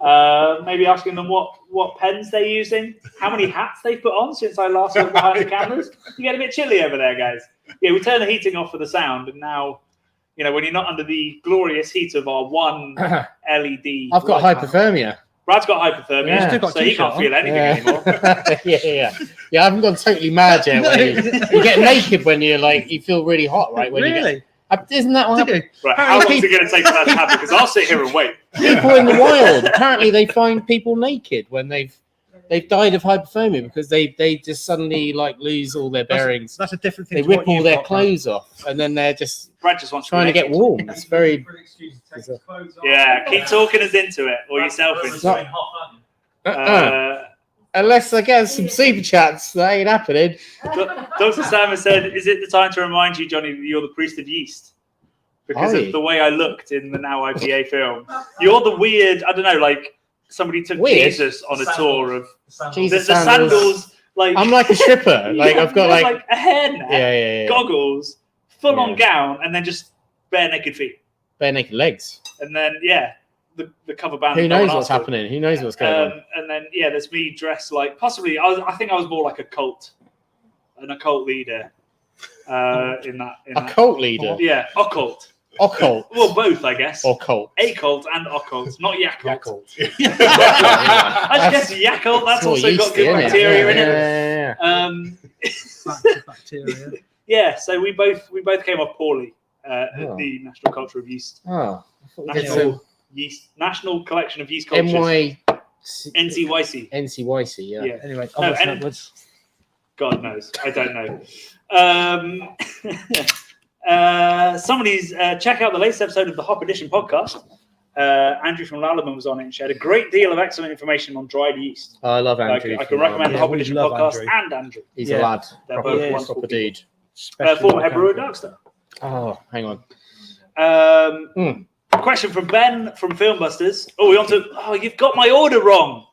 [SPEAKER 1] Maybe asking them what pens they're using, how many hats they've put on since I last looked behind the cameras. You get a bit chilly over there, guys. Yeah, we turned the heating off for the sound, and now, when you're not under the glorious heat of our one LED.
[SPEAKER 2] I've got hypothermia.
[SPEAKER 1] Brad's got hypothermia,
[SPEAKER 2] Yeah.
[SPEAKER 3] Still got
[SPEAKER 1] so he can't
[SPEAKER 3] t-shirt
[SPEAKER 1] feel anything anymore.
[SPEAKER 2] Yeah, I haven't gone totally mad yet. You get naked when you're you feel really hot, right?
[SPEAKER 3] Really?
[SPEAKER 2] Isn't that what happened?
[SPEAKER 1] Right, how long is it going to take for that to happen? Because I'll sit here and wait.
[SPEAKER 2] People in the wild, apparently they find people naked when they've died of hypothermia because they just suddenly lose all their bearings.
[SPEAKER 3] That's a different thing.
[SPEAKER 2] They
[SPEAKER 3] to
[SPEAKER 2] rip
[SPEAKER 3] what
[SPEAKER 2] all
[SPEAKER 3] you've
[SPEAKER 2] their
[SPEAKER 3] got,
[SPEAKER 2] clothes off, and then they're just
[SPEAKER 1] Brad just wants
[SPEAKER 2] trying to get warm. It's very.
[SPEAKER 1] Yeah, keep talking us into it, or yourself into it.
[SPEAKER 2] Unless I get some super chats, that ain't happening.
[SPEAKER 1] Dr. Sam has said, "Is it the time to remind you, Johnny, that you're the priest of yeast?" Because
[SPEAKER 2] Are
[SPEAKER 1] of
[SPEAKER 2] you?
[SPEAKER 1] the way I looked in the Now IPA film. You're the weird. I don't know, somebody took
[SPEAKER 2] Weird?
[SPEAKER 1] Jesus on a tour of
[SPEAKER 2] Jesus
[SPEAKER 1] the sandals.
[SPEAKER 2] I'm like a stripper. I've got
[SPEAKER 1] a hairnet,
[SPEAKER 2] yeah.
[SPEAKER 1] goggles, full on
[SPEAKER 2] Yeah.
[SPEAKER 1] gown, and then just bare naked feet,
[SPEAKER 2] bare naked legs.
[SPEAKER 1] and then the cover band.
[SPEAKER 2] Who
[SPEAKER 1] no one
[SPEAKER 2] knows what's
[SPEAKER 1] asked for.
[SPEAKER 2] happening? Who knows what's going on?
[SPEAKER 1] And then there's me dressed like possibly. I think I was more like an occult leader in that.
[SPEAKER 2] A cult leader.
[SPEAKER 1] Yeah, occult.
[SPEAKER 2] Occult.
[SPEAKER 1] Well, both, I guess.
[SPEAKER 2] Occult.
[SPEAKER 1] Occult and occult, not Yakult.
[SPEAKER 2] Yeah.
[SPEAKER 1] I guess Yakult. That's
[SPEAKER 2] It's all
[SPEAKER 1] also got
[SPEAKER 2] yeasty,
[SPEAKER 1] good
[SPEAKER 2] innit?
[SPEAKER 1] bacteria in it.
[SPEAKER 2] Yeah.
[SPEAKER 3] Bacteria.
[SPEAKER 1] Yeah. So we both came off poorly at the National Culture of Yeast.
[SPEAKER 2] Oh.
[SPEAKER 1] National Collection of Yeast Cultures. NCYC.
[SPEAKER 2] NCYC, yeah.
[SPEAKER 1] Yeah.
[SPEAKER 3] Anyway,
[SPEAKER 1] No,
[SPEAKER 3] onwards and upwards.
[SPEAKER 1] God knows. I don't know. Somebody's check out the latest episode of the Hop Edition podcast. Andrew from Lalaman was on it and shared a great deal of excellent information on dried yeast.
[SPEAKER 2] Oh, I love Andrew.
[SPEAKER 1] I can recommend the
[SPEAKER 3] Yeah,
[SPEAKER 1] Hop
[SPEAKER 3] we
[SPEAKER 1] Edition
[SPEAKER 3] love
[SPEAKER 1] podcast
[SPEAKER 3] Andrew.
[SPEAKER 1] and Andrew.
[SPEAKER 2] He's
[SPEAKER 3] Yeah.
[SPEAKER 2] a lad.
[SPEAKER 1] They're
[SPEAKER 2] Proper,
[SPEAKER 1] both wonderful
[SPEAKER 2] proper
[SPEAKER 1] people.
[SPEAKER 2] dude.
[SPEAKER 1] Former head brewer at Darkstar.
[SPEAKER 2] Oh, hang on.
[SPEAKER 1] Question from Ben from Filmbusters. Oh, we on to. Oh, you've got my order wrong.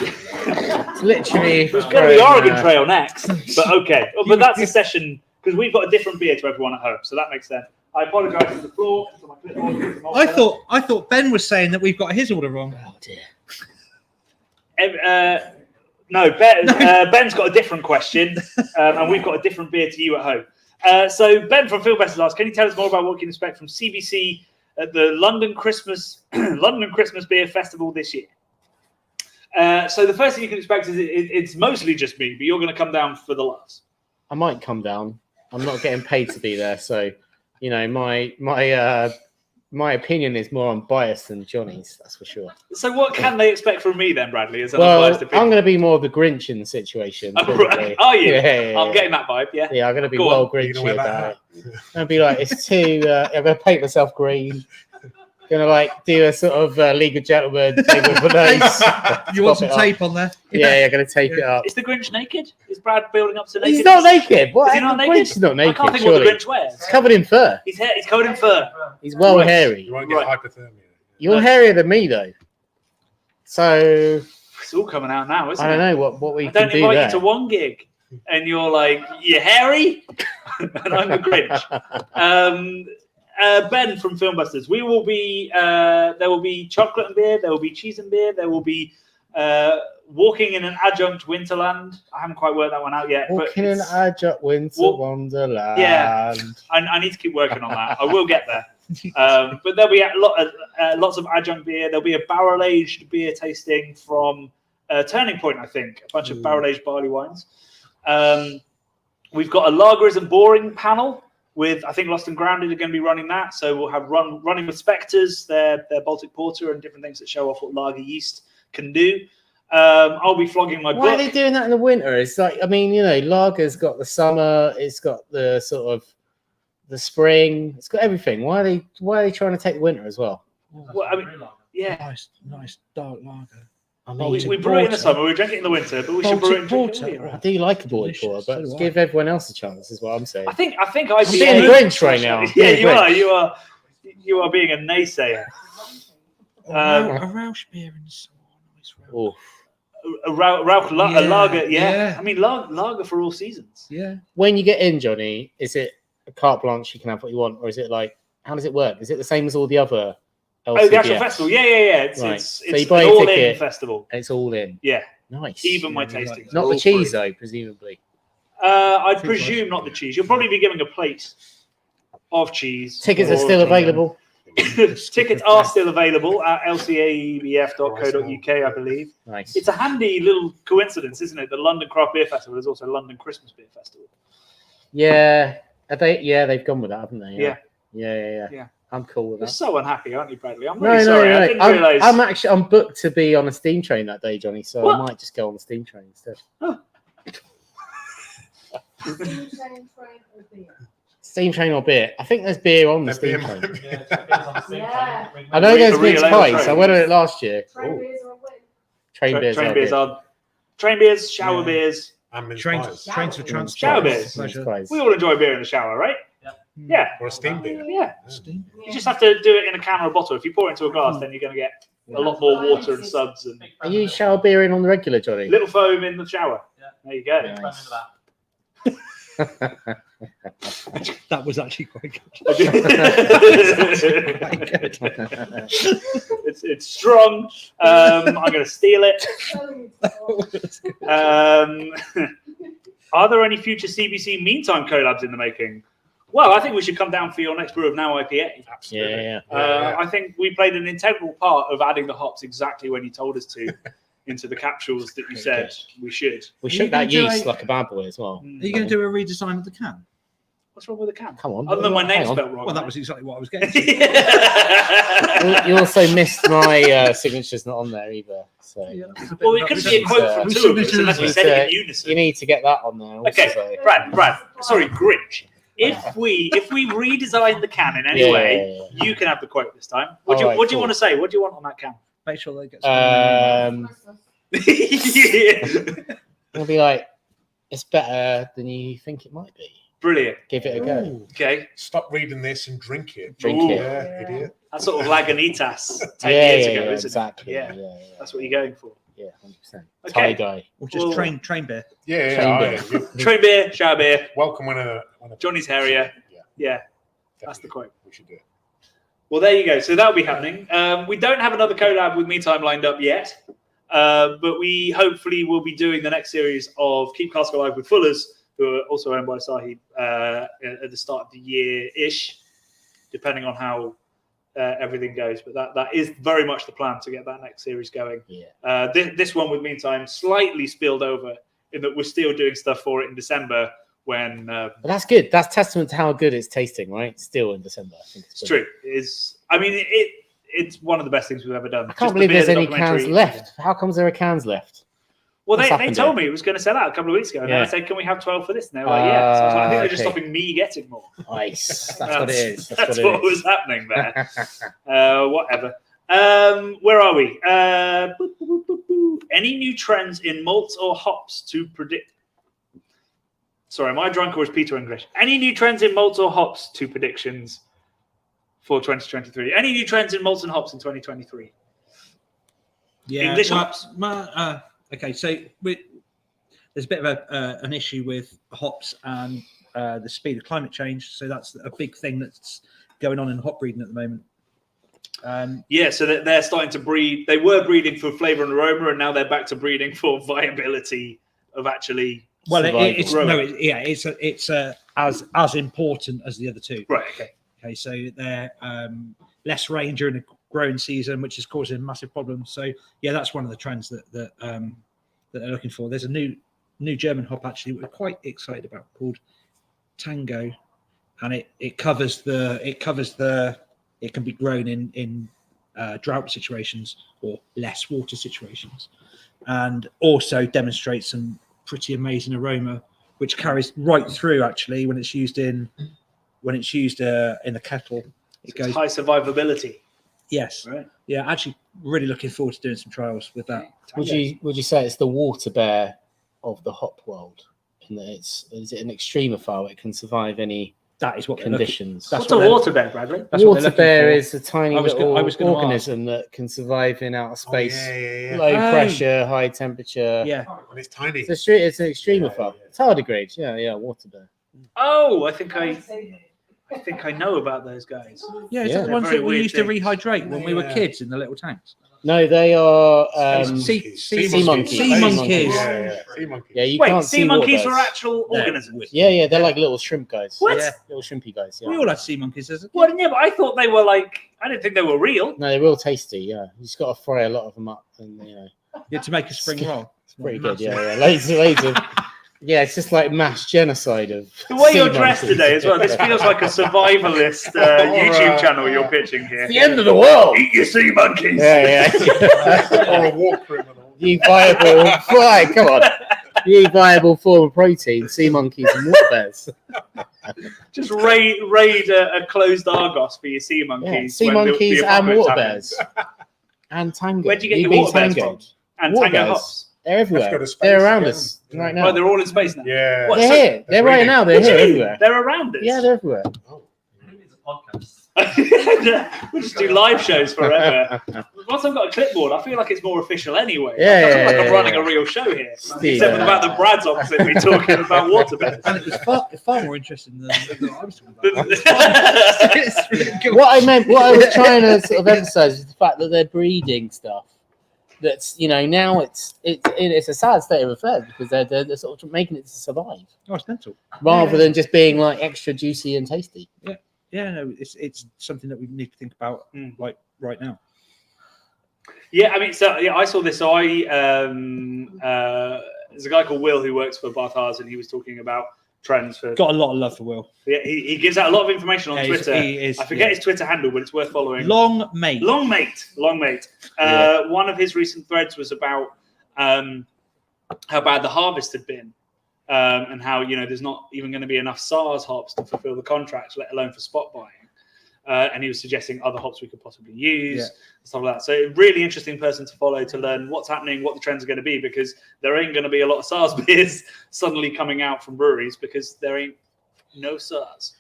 [SPEAKER 2] It's literally.
[SPEAKER 1] It's going to be Oregon Trail next, but okay. But that's a session because we've got a different beer to everyone at home, so that makes sense. I apologise for the floor. For my clipboard.
[SPEAKER 3] I thought Ben was saying that we've got his order wrong.
[SPEAKER 2] Oh dear.
[SPEAKER 1] No, Ben's got a different question, and we've got a different beer to you at home. So Ben from Filmbusters asks, can you tell us more about what you can expect from CBC at the London Christmas Beer Festival this year? So the first thing you can expect is it's mostly just me, but you're going to come down for the laughs.
[SPEAKER 2] I might come down. I'm not getting paid to be there, so my opinion is more unbiased than Johnny's. That's for sure.
[SPEAKER 1] So what can they expect from me then, Bradley? As an
[SPEAKER 2] Well,
[SPEAKER 1] unbiased
[SPEAKER 2] I'm
[SPEAKER 1] opinion?
[SPEAKER 2] going to be more of the Grinch in the situation.
[SPEAKER 1] Oh, right. Are you?
[SPEAKER 2] Yeah.
[SPEAKER 1] I'm getting that vibe. Yeah.
[SPEAKER 2] Yeah, I'm going to be
[SPEAKER 1] Go
[SPEAKER 2] well
[SPEAKER 1] on.
[SPEAKER 2] Grinchy about it. I'll be like, it's too. I'm going to paint myself green. Going to do a sort of League of Gentlemen. Tape with my nose.
[SPEAKER 3] You want
[SPEAKER 2] Pop
[SPEAKER 3] some
[SPEAKER 2] it up.
[SPEAKER 3] tape on there?
[SPEAKER 2] Yeah, going to tape it up.
[SPEAKER 1] Is the Grinch naked? Is Brad building up to naked?
[SPEAKER 2] He's not naked. What?
[SPEAKER 1] Is he not
[SPEAKER 2] The
[SPEAKER 1] naked?
[SPEAKER 2] Grinch is not naked.
[SPEAKER 1] I can't think
[SPEAKER 2] surely.
[SPEAKER 1] what the Grinch wears.
[SPEAKER 2] He's covered in fur.
[SPEAKER 1] He's covered in fur.
[SPEAKER 2] He's well
[SPEAKER 1] Right.
[SPEAKER 2] hairy.
[SPEAKER 4] You won't get
[SPEAKER 1] Right.
[SPEAKER 4] hypothermia.
[SPEAKER 2] You're hairier than me, though. So
[SPEAKER 1] It's all coming out now, isn't
[SPEAKER 2] I don't
[SPEAKER 1] it?
[SPEAKER 2] know what we
[SPEAKER 1] I
[SPEAKER 2] can
[SPEAKER 1] don't
[SPEAKER 2] do
[SPEAKER 1] invite
[SPEAKER 2] there.
[SPEAKER 1] you to one gig, and you're like, "You hairy," and I'm the Grinch. Ben from Filmbusters. We will be. There will be chocolate and beer. There will be cheese and beer. There will be walking in an adjunct winterland. I haven't quite worked that one out yet.
[SPEAKER 2] Walking
[SPEAKER 1] but
[SPEAKER 2] in
[SPEAKER 1] it's-
[SPEAKER 2] adjunct winter wonderland.
[SPEAKER 1] Yeah. I need to keep working on that. I will get there. But there'll be lots of adjunct beer. There'll be a barrel-aged beer tasting from Turning Point, I think. A bunch of barrel-aged barley wines. We've got a Lager Isn't Boring panel with, I think, Lost and Grounded are going to be running that. So we'll have Running with Spectres, their Baltic Porter, and different things that show off what lager yeast can do. I'll be flogging my
[SPEAKER 2] Why are
[SPEAKER 1] book.
[SPEAKER 2] they doing that in the winter? It's lager's got the summer, it's got the sort of the spring, it's got everything. Why are they trying to take the winter as well?
[SPEAKER 1] Well, I mean, yeah.
[SPEAKER 3] Nice dark lager.
[SPEAKER 2] I
[SPEAKER 1] We
[SPEAKER 2] mean,
[SPEAKER 1] brew it in the summer, we drink it in the winter, but we should brew it in
[SPEAKER 3] Baltic
[SPEAKER 1] July.
[SPEAKER 3] porter.
[SPEAKER 2] I do like a boy pour,
[SPEAKER 3] Delicious,
[SPEAKER 2] but
[SPEAKER 3] so do I.
[SPEAKER 2] give everyone else a chance, is what I'm saying.
[SPEAKER 1] I think
[SPEAKER 2] I'm being
[SPEAKER 1] IPA.
[SPEAKER 2] the Grinch right now.
[SPEAKER 1] Yeah,
[SPEAKER 2] Being the
[SPEAKER 1] you
[SPEAKER 2] Grinch.
[SPEAKER 1] are. You are being a naysayer.
[SPEAKER 3] A Rausch beer in summer. Nice Rausch.
[SPEAKER 2] Oh.
[SPEAKER 1] A lager, yeah.
[SPEAKER 3] Yeah.
[SPEAKER 1] I mean, lager for all seasons.
[SPEAKER 3] Yeah.
[SPEAKER 2] When you get in, Johnny, is it a carte blanche? You can have what you want, or is it how does it work? Is it the same as all the other
[SPEAKER 1] Oh, the actual
[SPEAKER 2] LCBS.
[SPEAKER 1] festival. Yeah. It's
[SPEAKER 2] Right.
[SPEAKER 1] it's
[SPEAKER 2] So you
[SPEAKER 1] it's
[SPEAKER 2] buy
[SPEAKER 1] an
[SPEAKER 2] a
[SPEAKER 1] all-in
[SPEAKER 2] ticket.
[SPEAKER 1] festival.
[SPEAKER 2] And it's all in.
[SPEAKER 1] Yeah,
[SPEAKER 2] Nice.
[SPEAKER 1] even my
[SPEAKER 3] Yeah, we like
[SPEAKER 1] tastings.
[SPEAKER 3] that.
[SPEAKER 2] Not
[SPEAKER 1] are
[SPEAKER 2] the
[SPEAKER 1] all
[SPEAKER 2] cheese
[SPEAKER 1] free.
[SPEAKER 2] though, presumably.
[SPEAKER 1] I'd
[SPEAKER 3] Food
[SPEAKER 1] presume not the cheese. You'll probably be giving a plate of cheese.
[SPEAKER 2] Tickets are
[SPEAKER 1] or-
[SPEAKER 2] still available.
[SPEAKER 1] Tickets are still available at lcaebf.co.uk, I believe.
[SPEAKER 2] Nice.
[SPEAKER 1] It's a handy little coincidence, isn't it? The London Craft Beer Festival is also London Christmas Beer Festival.
[SPEAKER 2] Yeah. Are they? Yeah, they've gone with that, haven't they?
[SPEAKER 1] Yeah.
[SPEAKER 2] Yeah. I'm cool with
[SPEAKER 1] You're
[SPEAKER 2] that.
[SPEAKER 1] so unhappy, aren't you, Bradley? I'm really sorry. I didn't
[SPEAKER 2] I'm,
[SPEAKER 1] realise.
[SPEAKER 2] I'm booked to be on a steam train that day, Johnny. So
[SPEAKER 1] What?
[SPEAKER 2] I might just go on the steam train instead. Steam train or beer? I think there's beer on the steam train. I know there's
[SPEAKER 1] Real
[SPEAKER 2] mixed
[SPEAKER 1] ale
[SPEAKER 2] pies. I
[SPEAKER 1] train.
[SPEAKER 2] went on it last year.
[SPEAKER 7] Train
[SPEAKER 2] Ooh.
[SPEAKER 7] beers are a win.
[SPEAKER 2] Train beers.
[SPEAKER 1] Train
[SPEAKER 2] are
[SPEAKER 1] beers
[SPEAKER 2] good.
[SPEAKER 1] are train beers, shower
[SPEAKER 3] Yeah.
[SPEAKER 1] beers.
[SPEAKER 4] And mince
[SPEAKER 3] Trains,
[SPEAKER 4] pies.
[SPEAKER 3] trains for transport.
[SPEAKER 1] Shower beers.
[SPEAKER 3] Pleasure.
[SPEAKER 2] Pies.
[SPEAKER 1] We all enjoy beer in the shower, right? Yeah.
[SPEAKER 4] Or a steam beer.
[SPEAKER 1] Yeah.
[SPEAKER 3] Steam.
[SPEAKER 1] You just have to do it in a can or a bottle. If you pour it into a glass, then you're going to get a lot more water and suds and
[SPEAKER 2] Are you shower beer in on the regular, Johnny?
[SPEAKER 1] little foam in the shower. There you go.
[SPEAKER 2] Nice.
[SPEAKER 3] That was actually quite good.
[SPEAKER 1] It's strong. I'm going to steal it. Are there any future CBC meantime collabs in the making? Well, I think we should come down for your next brew of Now IPA.
[SPEAKER 2] Yeah.
[SPEAKER 1] I think we played an integral part of adding the hops exactly when you told us to into the capsules that you said we should.
[SPEAKER 2] We
[SPEAKER 3] you
[SPEAKER 2] shook that
[SPEAKER 3] gonna do
[SPEAKER 2] yeast
[SPEAKER 3] a-
[SPEAKER 2] like a bad boy as well.
[SPEAKER 3] Are you going to do a redesign of the can?
[SPEAKER 1] What's wrong with the can?
[SPEAKER 2] Come on.
[SPEAKER 1] Other than my
[SPEAKER 2] Hang
[SPEAKER 1] name's
[SPEAKER 2] on.
[SPEAKER 1] spelled wrong.
[SPEAKER 3] Well, that was exactly what I was getting to.
[SPEAKER 2] You also missed my signature's not on there either. So
[SPEAKER 1] Well, it could be a quote from two of us unless we said it in unison.
[SPEAKER 2] you need to get that on there. Also,
[SPEAKER 1] Okay,
[SPEAKER 2] so.
[SPEAKER 1] Brad, sorry, Grinch. If we redesign the can in any
[SPEAKER 2] Yeah,
[SPEAKER 1] way,
[SPEAKER 2] yeah, yeah.
[SPEAKER 1] you can have the quote this time. What do
[SPEAKER 2] Alright,
[SPEAKER 1] you
[SPEAKER 2] cool.
[SPEAKER 1] want to say? What do you want on that can?
[SPEAKER 3] Make sure they get.
[SPEAKER 2] It'll be like, it's better than you think it might be.
[SPEAKER 1] Brilliant.
[SPEAKER 2] Give it a go.
[SPEAKER 4] Ooh.
[SPEAKER 1] Okay,
[SPEAKER 4] Stop reading this and drink it.
[SPEAKER 2] Drink
[SPEAKER 1] Ooh.
[SPEAKER 2] it.
[SPEAKER 4] Yeah, idiot.
[SPEAKER 1] that's sort of Lagunitas 10
[SPEAKER 2] Yeah,
[SPEAKER 1] years
[SPEAKER 2] yeah,
[SPEAKER 1] ago,
[SPEAKER 2] yeah,
[SPEAKER 1] isn't
[SPEAKER 2] exactly.
[SPEAKER 1] it? Yeah, that's what you're going for.
[SPEAKER 2] Yeah, 100%.
[SPEAKER 1] Okay.
[SPEAKER 2] Tie dye.
[SPEAKER 3] Or just
[SPEAKER 1] Well-
[SPEAKER 3] train beer.
[SPEAKER 4] Yeah,
[SPEAKER 2] Train
[SPEAKER 4] yeah.
[SPEAKER 2] beer.
[SPEAKER 4] You're
[SPEAKER 1] Train beer, shower beer,
[SPEAKER 4] welcome when a
[SPEAKER 1] Johnny's Harrier.
[SPEAKER 4] Yeah,
[SPEAKER 1] Yeah, that's the
[SPEAKER 4] definitely.
[SPEAKER 1] quote.
[SPEAKER 4] We should do it.
[SPEAKER 1] Well, there you go. So that'll be happening. We don't have another collab with Meantime lined up yet, but we hopefully will be doing the next series of Keep Cask Alive with Fullers, who are also owned by Sahib at the start of the year-ish, depending on how everything goes. But that is very much the plan to get that next series going.
[SPEAKER 2] Yeah.
[SPEAKER 1] This one with Meantime slightly spilled over in that we're still doing stuff for it in December when
[SPEAKER 2] But that's good. That's testament to how good it's tasting, right? Still in December. I think
[SPEAKER 1] it's true. It is. I mean, it's one of the best things we've ever done.
[SPEAKER 2] I can't believe there's any cans left. How comes there are cans left?
[SPEAKER 1] Well,
[SPEAKER 2] What's
[SPEAKER 1] they
[SPEAKER 2] happened
[SPEAKER 1] told
[SPEAKER 2] there?
[SPEAKER 1] me it was going to sell out a couple of weeks ago, and then
[SPEAKER 2] Yeah.
[SPEAKER 1] I said, "Can we have 12 for this?" And they were like, "Yeah." So I was like, "I think they're just
[SPEAKER 2] okay.
[SPEAKER 1] stopping me getting more."
[SPEAKER 2] Nice. That's what it is.
[SPEAKER 1] That's
[SPEAKER 2] what
[SPEAKER 1] what
[SPEAKER 2] it is.
[SPEAKER 1] was happening there. Whatever. Where are we? Any new trends in malts or hops to predict? Sorry, am I drunk or is Peter English? Any new trends in malts or hops to predictions for 2023? Any new trends in malts and hops in 2023?
[SPEAKER 3] Yeah.
[SPEAKER 1] English
[SPEAKER 3] well,
[SPEAKER 1] hops?
[SPEAKER 3] Okay, so there's a bit of an issue with hops and the speed of climate change. So that's a big thing that's going on in hop breeding at the moment.
[SPEAKER 1] Yeah, so they're starting to breed. They were breeding for flavour and aroma, and now they're back to breeding for viability of actually.
[SPEAKER 3] Well,
[SPEAKER 2] Survival.
[SPEAKER 3] it's as important as the other two.
[SPEAKER 1] Right. Okay.
[SPEAKER 3] Okay, so they're less rain during the growing season, which is causing massive problems. So yeah, that's one of the trends that they're looking for. There's a new German hop actually we're quite excited about called Tango, and it can be grown in drought situations or less water situations, and also demonstrates some pretty amazing aroma, which carries right through actually when it's used in the kettle. It goes
[SPEAKER 1] High survivability.
[SPEAKER 3] yes,
[SPEAKER 1] Right.
[SPEAKER 3] yeah. Actually, really looking forward to doing some trials with that.
[SPEAKER 2] Would you say it's the water bear of the hop world? In that is it an extremophile? It can survive any
[SPEAKER 3] That is what they're looking.
[SPEAKER 2] conditions.
[SPEAKER 3] That's
[SPEAKER 1] What's
[SPEAKER 3] what
[SPEAKER 1] a
[SPEAKER 3] they're-
[SPEAKER 1] water bear, Bradley?
[SPEAKER 3] That's what they're
[SPEAKER 2] Water
[SPEAKER 3] looking
[SPEAKER 2] bear
[SPEAKER 3] for.
[SPEAKER 2] is a tiny
[SPEAKER 3] I was
[SPEAKER 2] little
[SPEAKER 3] gonna
[SPEAKER 2] organism that can survive in outer space,
[SPEAKER 4] yeah.
[SPEAKER 2] low
[SPEAKER 3] Oh.
[SPEAKER 2] pressure, high temperature.
[SPEAKER 3] Yeah,
[SPEAKER 4] And it's tiny.
[SPEAKER 2] It's an extremophile.
[SPEAKER 4] Yeah.
[SPEAKER 2] Tardigrade. Yeah, water bear.
[SPEAKER 1] Oh, I think I I think I know about those guys.
[SPEAKER 3] Yeah, it's
[SPEAKER 2] Yeah.
[SPEAKER 3] the ones
[SPEAKER 1] Very
[SPEAKER 3] that we
[SPEAKER 1] weird
[SPEAKER 3] used to
[SPEAKER 1] things.
[SPEAKER 3] rehydrate when we were
[SPEAKER 4] Yeah.
[SPEAKER 3] kids in the little tanks.
[SPEAKER 2] No, they are
[SPEAKER 3] Sea
[SPEAKER 2] sea monkeys.
[SPEAKER 3] Sea monkeys.
[SPEAKER 4] Yeah, sea monkeys.
[SPEAKER 2] Yeah, you
[SPEAKER 1] Wait,
[SPEAKER 2] can't
[SPEAKER 1] sea
[SPEAKER 2] see water
[SPEAKER 1] monkeys
[SPEAKER 2] bears.
[SPEAKER 1] are actual
[SPEAKER 3] They're
[SPEAKER 1] organisms.
[SPEAKER 3] wicked.
[SPEAKER 2] Yeah, they're like little shrimp guys.
[SPEAKER 1] What?
[SPEAKER 3] Yeah.
[SPEAKER 2] Little shrimpy guys. Yeah.
[SPEAKER 3] We all had sea monkeys as a kid.
[SPEAKER 1] Well, yeah, but I thought they were like. I didn't think they were real.
[SPEAKER 2] No, they're real tasty. Yeah, you just got to fry a lot of them up, and
[SPEAKER 3] Yeah, to make a spring roll.
[SPEAKER 2] it's pretty good. Yeah, loads of. Yeah, it's just like mass genocide of.
[SPEAKER 1] The way
[SPEAKER 2] sea
[SPEAKER 1] you're dressed
[SPEAKER 2] monkeys.
[SPEAKER 1] today as well. This feels like a survivalist YouTube channel you're pitching here.
[SPEAKER 2] It's the end of the world.
[SPEAKER 1] Eat your sea monkeys.
[SPEAKER 2] Yeah.
[SPEAKER 4] Or a war criminal.
[SPEAKER 2] You viable fly, come on. You viable form of protein, sea monkeys and water bears.
[SPEAKER 1] Just raid a closed Argos for your sea monkeys.
[SPEAKER 2] Yeah, sea
[SPEAKER 1] when
[SPEAKER 2] monkeys
[SPEAKER 1] the
[SPEAKER 2] and
[SPEAKER 1] apocalypse
[SPEAKER 2] water
[SPEAKER 1] happens.
[SPEAKER 2] bears. And tango.
[SPEAKER 1] Where'd you get your
[SPEAKER 2] been
[SPEAKER 1] water bears from?
[SPEAKER 2] tangoed.
[SPEAKER 1] And
[SPEAKER 2] Water
[SPEAKER 1] tango
[SPEAKER 2] bears.
[SPEAKER 1] hops.
[SPEAKER 2] They're
[SPEAKER 4] Let's go
[SPEAKER 2] everywhere.
[SPEAKER 4] to space
[SPEAKER 2] They're around
[SPEAKER 4] again.
[SPEAKER 2] us right
[SPEAKER 1] Oh,
[SPEAKER 2] now.
[SPEAKER 1] they're all in space now.
[SPEAKER 4] Yeah.
[SPEAKER 1] What,
[SPEAKER 2] They're
[SPEAKER 1] so-
[SPEAKER 2] here. They're right now. They're
[SPEAKER 1] What do
[SPEAKER 2] here
[SPEAKER 1] you mean?
[SPEAKER 2] everywhere.
[SPEAKER 1] They're around us.
[SPEAKER 2] Yeah, they're everywhere.
[SPEAKER 5] It's a podcast.
[SPEAKER 1] We'll just do live shows forever. Once I've got a clipboard, I feel like it's more official anyway.
[SPEAKER 2] Yeah,
[SPEAKER 1] I feel
[SPEAKER 2] yeah,
[SPEAKER 1] like I'm
[SPEAKER 2] yeah,
[SPEAKER 1] running
[SPEAKER 2] yeah.
[SPEAKER 1] a real show here.
[SPEAKER 2] Steve,
[SPEAKER 1] Except for the fact that Brad's opposite me talking about water bears.
[SPEAKER 3] And it was far more interesting than I was talking about. It's really good.
[SPEAKER 2] What I was trying to sort of emphasize is the fact that they're breeding stuff. That's now it's a sad state of affairs because they're sort of making it to survive
[SPEAKER 3] Oh, it's mental.
[SPEAKER 2] rather than just being like extra juicy and tasty.
[SPEAKER 3] Yeah, no, it's something that we need to think about like right now.
[SPEAKER 1] Yeah, I mean, so yeah, I saw this. So there's a guy called Will who works for Barthars, and he was talking about trends for.
[SPEAKER 3] Got a lot of love for Will.
[SPEAKER 1] Yeah, he gives out a lot of information on
[SPEAKER 3] Yeah,
[SPEAKER 1] Twitter.
[SPEAKER 3] he is,
[SPEAKER 1] I forget his Twitter handle, but it's worth following.
[SPEAKER 3] Long mate.
[SPEAKER 1] Long mate. One of his recent threads was about how bad the harvest had been, and how there's not even going to be enough SARS hops to fulfill the contracts, let alone for spot buying. And he was suggesting other hops we could possibly use, and stuff like that. So, a really interesting person to follow to learn what's happening, what the trends are going to be, because there ain't going to be a lot of SARS beers suddenly coming out from breweries because there ain't no SARS.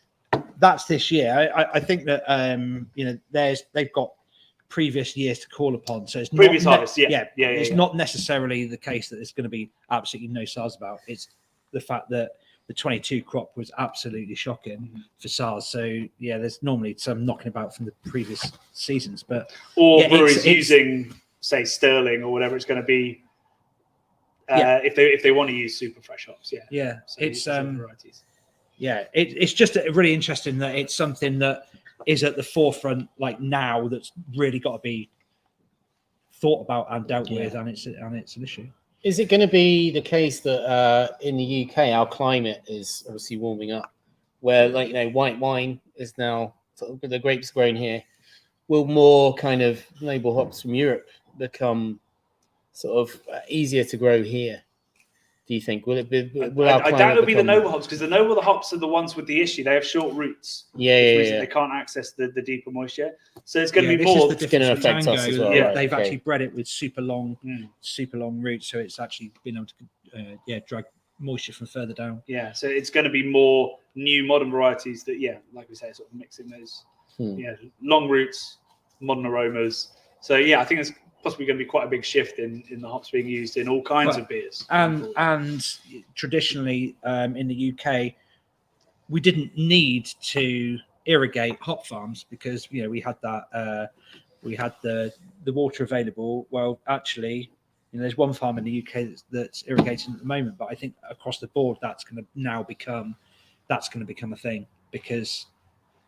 [SPEAKER 3] That's this year. I think that they've got previous years to call upon, so it's
[SPEAKER 1] Previous
[SPEAKER 3] not
[SPEAKER 1] harvest, yeah.
[SPEAKER 3] It's not necessarily the case that there's going to be absolutely no SARS about. It's the fact that the 22 crop was absolutely shocking for SARS. So yeah, there's normally some knocking about from the previous seasons, but
[SPEAKER 1] breweries using, say, Sterling or whatever it's going to be. If they want to use super fresh hops, so
[SPEAKER 3] it's
[SPEAKER 1] varieties.
[SPEAKER 3] It's just really interesting that it's something that is at the forefront like now that's really got to be thought about and dealt with, and it's an issue.
[SPEAKER 2] Is it going to be the case that in the UK our climate is obviously warming up, where white wine is now sort of the grapes grown here? Will more kind of noble hops from Europe become sort of easier to grow here? Do you think? Will it be?
[SPEAKER 1] I doubt it'll be the noble hops because the noble hops are the ones with the issue. They have short roots. They can't access the deeper moisture. So it's going to be more.
[SPEAKER 2] It's going to affect us as well.
[SPEAKER 3] Yeah, they've actually bred it with super long roots, so it's actually been able to drag moisture from further down.
[SPEAKER 1] Yeah, so it's going to be more new modern varieties that, like we say, sort of mixing those, long roots, modern aromas. So I think it's possibly going to be quite a big shift in the hops being used in all kinds of beers.
[SPEAKER 3] And traditionally in the UK, we didn't need to irrigate hop farms because we had that we had the water available. Well, actually, there's one farm in the UK that's irrigating at the moment, but I think across the board that's going to become a thing because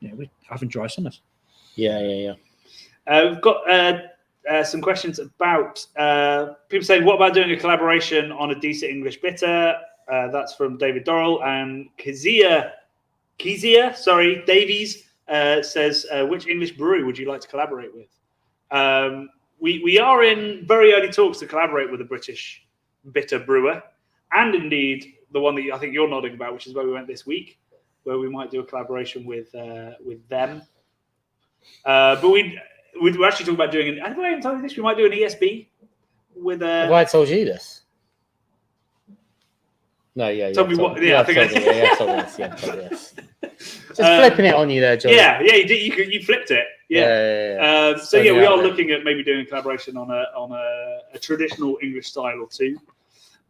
[SPEAKER 3] we're having dry summers.
[SPEAKER 1] We've got some questions about people saying, what about doing a collaboration on a decent English bitter? That's from David Dorrell. And Kezia Davies says, which English brewery would you like to collaborate with? We are in very early talks to collaborate with a British bitter brewer, and indeed the one that I think you're nodding about, which is where we went this week, where we might do a collaboration with them. But we're actually talking about doing have I even told you this? We might do an ESB with a.
[SPEAKER 2] Have I told you this? No,
[SPEAKER 1] Tell me what?
[SPEAKER 2] I think I told you this. Just flipping it on you there, John.
[SPEAKER 1] Yeah, you did. You flipped it. Yeah. So we are looking at maybe doing a collaboration on a traditional English style or two.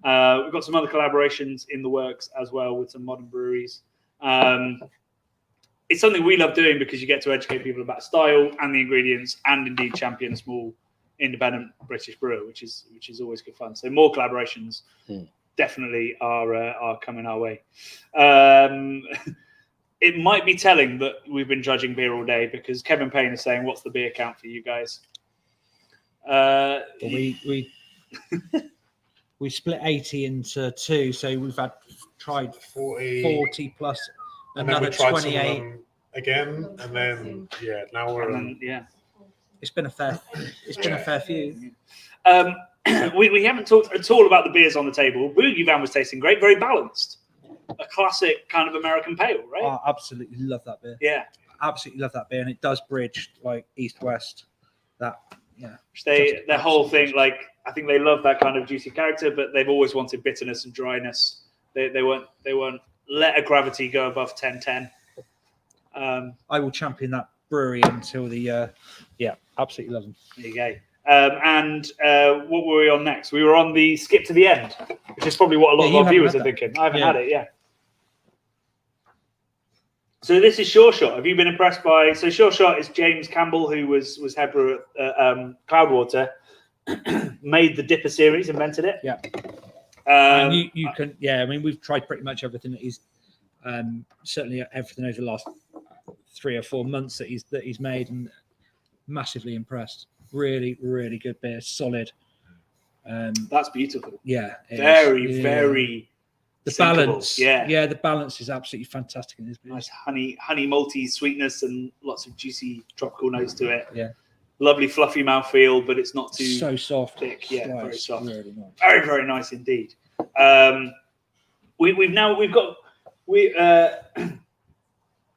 [SPEAKER 1] We've got some other collaborations in the works as well with some modern breweries. it's something we love doing because you get to educate people about style and the ingredients, and indeed champion a small independent British brewer, which is always good fun. So more collaborations definitely are coming our way. It might be telling that we've been judging beer all day, because Kevin Payne is saying, "What's the beer count for you guys?"
[SPEAKER 3] We split 80 into two, so we've tried 40 plus
[SPEAKER 4] and then
[SPEAKER 3] another
[SPEAKER 4] we tried
[SPEAKER 3] 28.
[SPEAKER 4] some of them again, and then now we're
[SPEAKER 3] It's been a fair few.
[SPEAKER 1] We haven't talked at all about the beers on the table. Boogie Van was tasting great, very balanced. A classic kind of American pale, right?
[SPEAKER 3] I absolutely love that beer.
[SPEAKER 1] Yeah,
[SPEAKER 3] Absolutely love that beer, and it does bridge like east-west. Their
[SPEAKER 1] whole thing, like, I think they love that kind of juicy character, but they've always wanted bitterness and dryness. They won't let a gravity go above 10-10.
[SPEAKER 3] I will champion that brewery until the absolutely love them.
[SPEAKER 1] There you go. And what were we on next? We were on the skip to the end, which is probably what a lot of our viewers are thinking. I haven't had it yet. So this is Sure Shot. Have you been impressed by? So Sure Shot is James Campbell, who was head brewer at Cloudwater, made the Dipper series, invented it.
[SPEAKER 3] Yeah. And you can, I mean, we've tried pretty much everything that he's certainly everything over the last 3 or 4 months that he's made, and massively impressed. Really, really good beer, solid.
[SPEAKER 1] That's beautiful.
[SPEAKER 3] Yeah,
[SPEAKER 1] very.
[SPEAKER 3] The
[SPEAKER 1] sinkable.
[SPEAKER 3] balance,
[SPEAKER 1] yeah,
[SPEAKER 3] the balance is absolutely fantastic in this beer.
[SPEAKER 1] Nice honey malty sweetness and lots of juicy tropical notes to it.
[SPEAKER 3] Yeah,
[SPEAKER 1] lovely fluffy mouthfeel, but it's not too
[SPEAKER 3] so soft,
[SPEAKER 1] thick. Yeah,
[SPEAKER 3] nice.
[SPEAKER 1] Very soft.
[SPEAKER 3] Really nice.
[SPEAKER 1] Very, very nice indeed. We've got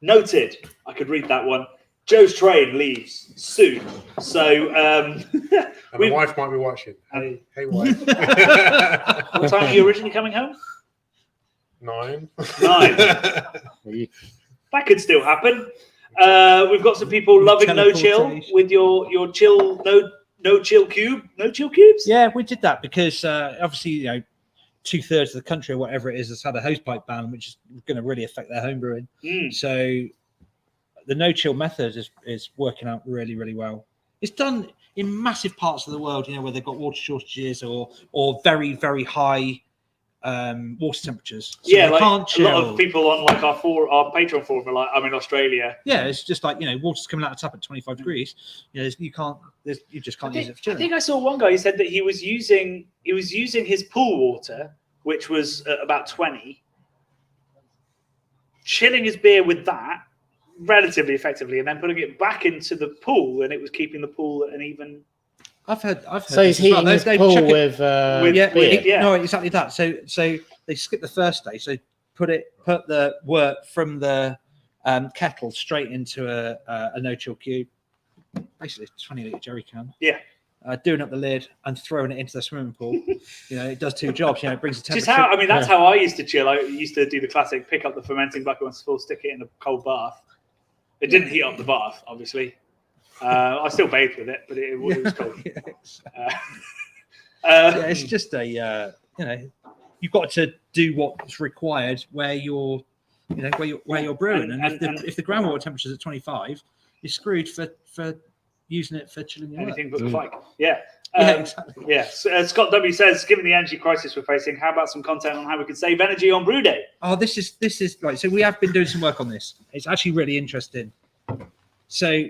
[SPEAKER 1] noted. I could read that one. Joe's train leaves soon, so
[SPEAKER 4] and the wife might be watching. Hey, wife.
[SPEAKER 1] What time are you originally coming home?
[SPEAKER 4] 9.
[SPEAKER 1] That could still happen. We've got some people loving No Chill with your chill no chill cubes.
[SPEAKER 3] Yeah, we did that because obviously 2/3 of the country or whatever it is has had a hosepipe ban, which is going to really affect their home brewing. So the no chill method is working out really, really well. It's done in massive parts of the world, where they've got water shortages or very, very high water temperatures. So
[SPEAKER 1] like
[SPEAKER 3] can't chill.
[SPEAKER 1] A lot of people on like our Patreon forum are like, I'm in Australia.
[SPEAKER 3] Yeah, it's just like water's coming out of the tap at 25 degrees. You just can't use it for chilling.
[SPEAKER 1] I think I saw one guy who said that he was using his pool water, which was about 20, chilling his beer with that relatively effectively, and then putting it back into the pool, and it was keeping the pool at an even.
[SPEAKER 3] I've heard.
[SPEAKER 2] So he's heating his pool with beer.
[SPEAKER 3] No, exactly that. So they skip the first day. So put the wort from the kettle straight into a no chill cube, basically a 20-litre jerry can.
[SPEAKER 1] Yeah.
[SPEAKER 3] Doing up the lid and throwing it into the swimming pool. It does two jobs. It brings the temperature.
[SPEAKER 1] That's how I used to chill. I used to do the classic: pick up the fermenting bucket once full, stick it in a cold bath. It didn't heat up the bath, obviously. I still bathed with it, but it was cold.
[SPEAKER 3] It's just you've got to do what's required where you're brewing, and if the groundwater temperature is at 25, you're screwed for using it for chilling your
[SPEAKER 1] anything but the fike.
[SPEAKER 3] Exactly.
[SPEAKER 1] Yes. Scott W says, given the energy crisis we're facing, how about some content on how we can save energy on brew day?
[SPEAKER 3] Oh, this is right. So we have been doing some work on this. It's actually really interesting. So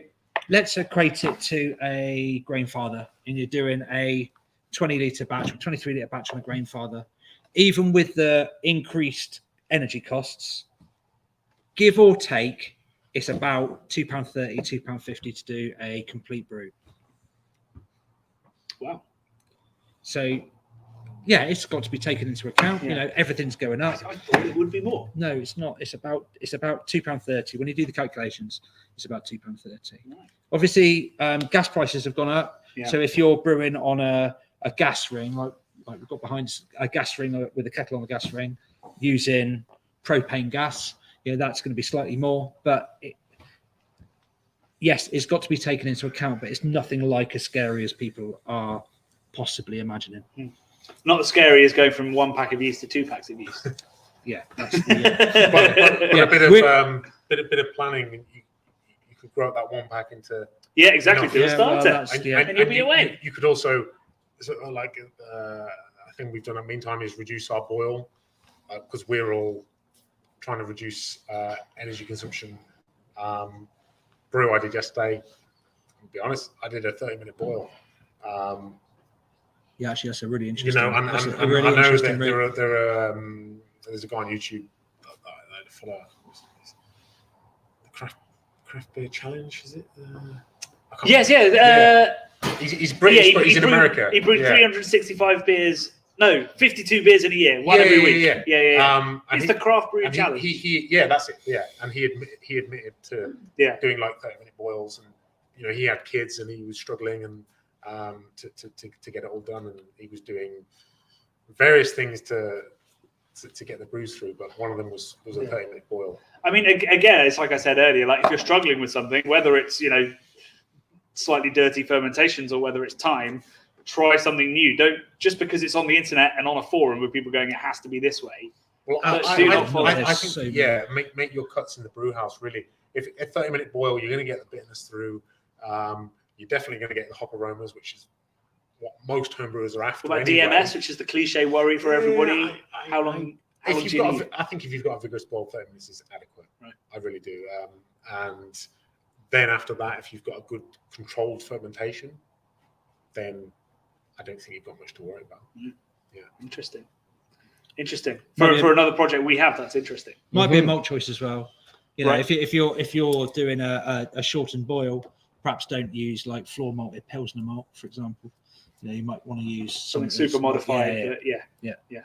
[SPEAKER 3] let's equate it to a grain father, and you're doing a 20-litre batch, 23-litre batch on a grain father. Even with the increased energy costs, give or take, it's about £2.30, £2.50 to do a complete brew.
[SPEAKER 1] Wow.
[SPEAKER 3] So, it's got to be taken into account. Everything's going up.
[SPEAKER 1] I thought it would be more.
[SPEAKER 3] No, it's not. It's about £2.30. When you do the calculations, it's about £2.30.
[SPEAKER 1] Nice.
[SPEAKER 3] Obviously, gas prices have gone up.
[SPEAKER 1] Yeah.
[SPEAKER 3] So if you're brewing on a gas ring, like we've got behind a gas ring with a kettle on the gas ring, using propane gas, that's going to be slightly more. But yes, it's got to be taken into account. But it's nothing like as scary as people are possibly imagining.
[SPEAKER 1] Not as scary as going from 1 pack of yeast to 2 packs of yeast.
[SPEAKER 3] Yeah, that's
[SPEAKER 4] but a bit of bit of planning, and you could grow up that one pack into.
[SPEAKER 1] Yeah, exactly. Do a starter,
[SPEAKER 3] and
[SPEAKER 1] you'll be away.
[SPEAKER 4] You could also, like, a thing we've done at Meantime is reduce our boil, because we're all trying to reduce energy consumption. Brew I did yesterday. To be honest, I did a 30-minute boil.
[SPEAKER 3] Yeah, actually, that's a really interesting.
[SPEAKER 4] You know, and
[SPEAKER 3] that's
[SPEAKER 4] I know that there's a guy on YouTube that I follow. The craft beer challenge, is it?
[SPEAKER 1] Yes,
[SPEAKER 4] He's British, but he's in America.
[SPEAKER 1] He brewed 365 beers. No, 52 beers in a year, one every week. Yeah. It's the craft brew challenge.
[SPEAKER 4] That's it. Yeah, and he admitted to doing like 30-minute boils, and you know he had kids and he was struggling and to get it all done, and he was doing various things to get the brews through, but one of them was a 30-minute boil.
[SPEAKER 1] I mean, again, it's like I said earlier, like if you're struggling with something, whether it's slightly dirty fermentations or whether it's time, try something new. Don't just because it's on the internet and on a forum with people going, it has to be this way.
[SPEAKER 4] Well, I think make your cuts in the brew house really. If a 30-minute boil, you're going to get the bitterness through. You're definitely going to get the hop aromas, which is what most homebrewers are after.
[SPEAKER 1] What about DMS, which is the cliche worry for everybody? How long?
[SPEAKER 4] I think if you've got a vigorous boil, 30 minutes is adequate. Right. I really do. And then after that, if you've got a good controlled fermentation, then I don't think you've got much to worry about. Yeah.
[SPEAKER 1] Interesting. For another project we have, that's interesting.
[SPEAKER 3] Might be a malt choice as well. You know, if you're doing a shortened boil, perhaps don't use like floor malted Pilsner malt, for example. You know, you might want to use
[SPEAKER 1] something super modified. Yeah.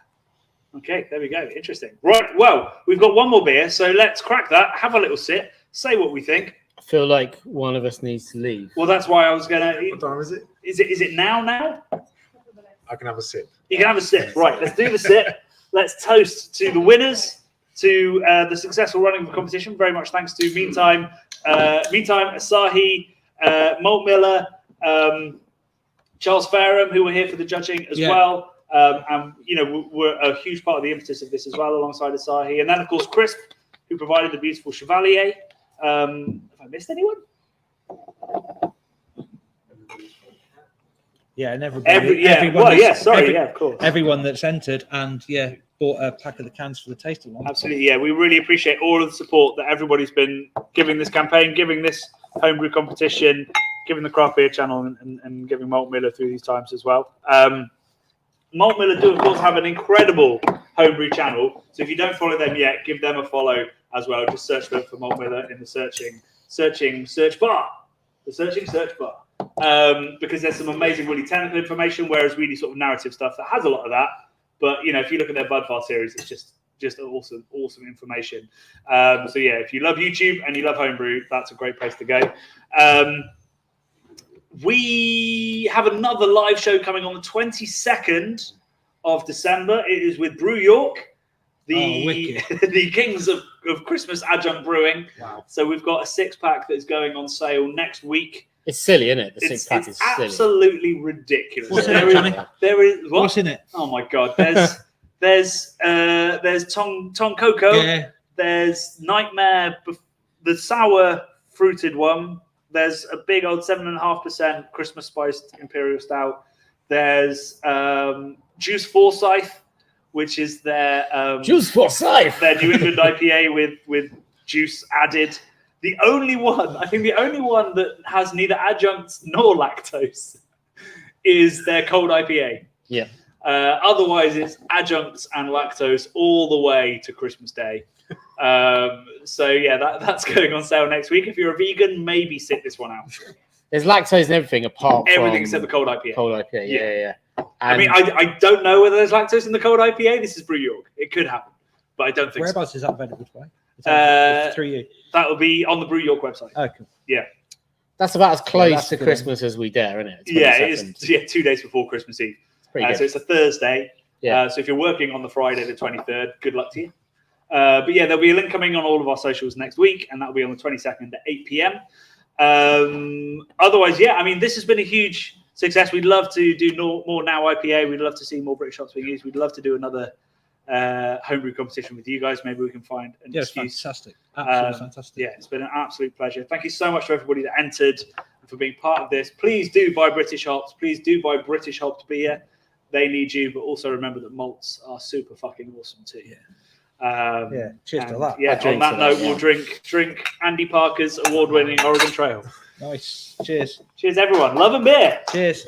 [SPEAKER 1] Okay, there we go. Interesting. Right. Well, we've got one more beer, so let's crack that. Have a little sip. Say what we think.
[SPEAKER 2] I feel like one of us needs to leave.
[SPEAKER 1] Well, that's why I was gonna.
[SPEAKER 4] What time is it?
[SPEAKER 1] Is it now?
[SPEAKER 4] I can have a sip.
[SPEAKER 1] You can have a sip. Right. Let's do the sip. Let's toast to the winners, to the successful running of the competition. Very much thanks to Meantime, Asahi, Malt Miller, Charles Faram, who were here for the judging as well. And we're a huge part of the impetus of this as well, alongside Asahi, and then of course Crisp, who provided the beautiful Chevalier. Have I missed anyone?
[SPEAKER 3] Yeah, and everybody.
[SPEAKER 1] Of course.
[SPEAKER 3] Everyone that's entered and bought a pack of the cans for the taste along.
[SPEAKER 1] Absolutely, yeah. We really appreciate all of the support that everybody's been giving this campaign, giving this homebrew competition, giving the craft beer channel, and giving Malt Miller through these times as well. Malt Miller do, of course, have an incredible homebrew channel. So if you don't follow them yet, give them a follow as well. Just search for Malt Miller in the search bar. The search bar. Because there's some amazing, really technical information, whereas really sort of narrative stuff that has a lot of that. But, if you look at their Budvar series, it's just awesome information. If you love YouTube and you love homebrew, that's a great place to go. We have another live show coming on the 22nd of December. It is with Brew York, the kings of Christmas adjunct brewing. Wow. So we've got a 6-pack that is going on sale next week.
[SPEAKER 2] It's silly, isn't it? The 6-pack is silly.
[SPEAKER 1] Absolutely ridiculous.
[SPEAKER 3] What's in it, Johnny?
[SPEAKER 1] There is what?
[SPEAKER 3] What's in it?
[SPEAKER 1] Oh my God! There's Tom Coco. Yeah. There's Nightmare, the sour fruited one. There's a big old 7.5% Christmas spiced Imperial Stout. There's Juice Forsyth, which is their
[SPEAKER 2] Juice Forsyth,
[SPEAKER 1] their New England IPA with juice added. The only one that has neither adjuncts nor lactose is their cold IPA.
[SPEAKER 2] Yeah.
[SPEAKER 1] Otherwise, it's adjuncts and lactose all the way to Christmas Day. That's going on sale next week. If you're a vegan, maybe sit this one out.
[SPEAKER 2] There's lactose and everything apart from
[SPEAKER 1] everything except the cold IPA.
[SPEAKER 2] Cold IPA, yeah.
[SPEAKER 1] I mean, I don't know whether there's lactose in the cold IPA. This is Brew York. It could happen, but I don't think
[SPEAKER 3] Whereabouts is that available today? Through you.
[SPEAKER 1] That will be on the Brew York website.
[SPEAKER 3] Oh, cool.
[SPEAKER 1] Yeah.
[SPEAKER 2] That's about as close to Christmas as we dare, isn't it? 22nd.
[SPEAKER 1] It is. 2 days before Christmas Eve. So it's a Thursday. Yeah. So if you're working on the Friday, the 23rd, good luck to you. There'll be a link coming on all of our socials next week, and that'll be on the 22nd at 8 p.m. Otherwise, this has been a huge success. We'd love to do more Now IPA. We'd love to see more British shots being used. We'd love to do another homebrew competition with you guys. Maybe we can find an
[SPEAKER 3] Yeah, it's
[SPEAKER 1] excuse.
[SPEAKER 3] fantastic. Absolutely fantastic.
[SPEAKER 1] Yeah, it's been an absolute pleasure. Thank you so much to everybody that entered and for being part of this. Please do buy British hops. Please do buy British hopped beer. They need you, but also remember that malts are super fucking awesome too.
[SPEAKER 3] Yeah. Cheers to that.
[SPEAKER 1] Yeah, on that note, we'll drink Andy Parker's award-winning Oregon Trail.
[SPEAKER 3] Nice. Cheers.
[SPEAKER 1] Cheers, everyone. Love and beer.
[SPEAKER 3] Cheers.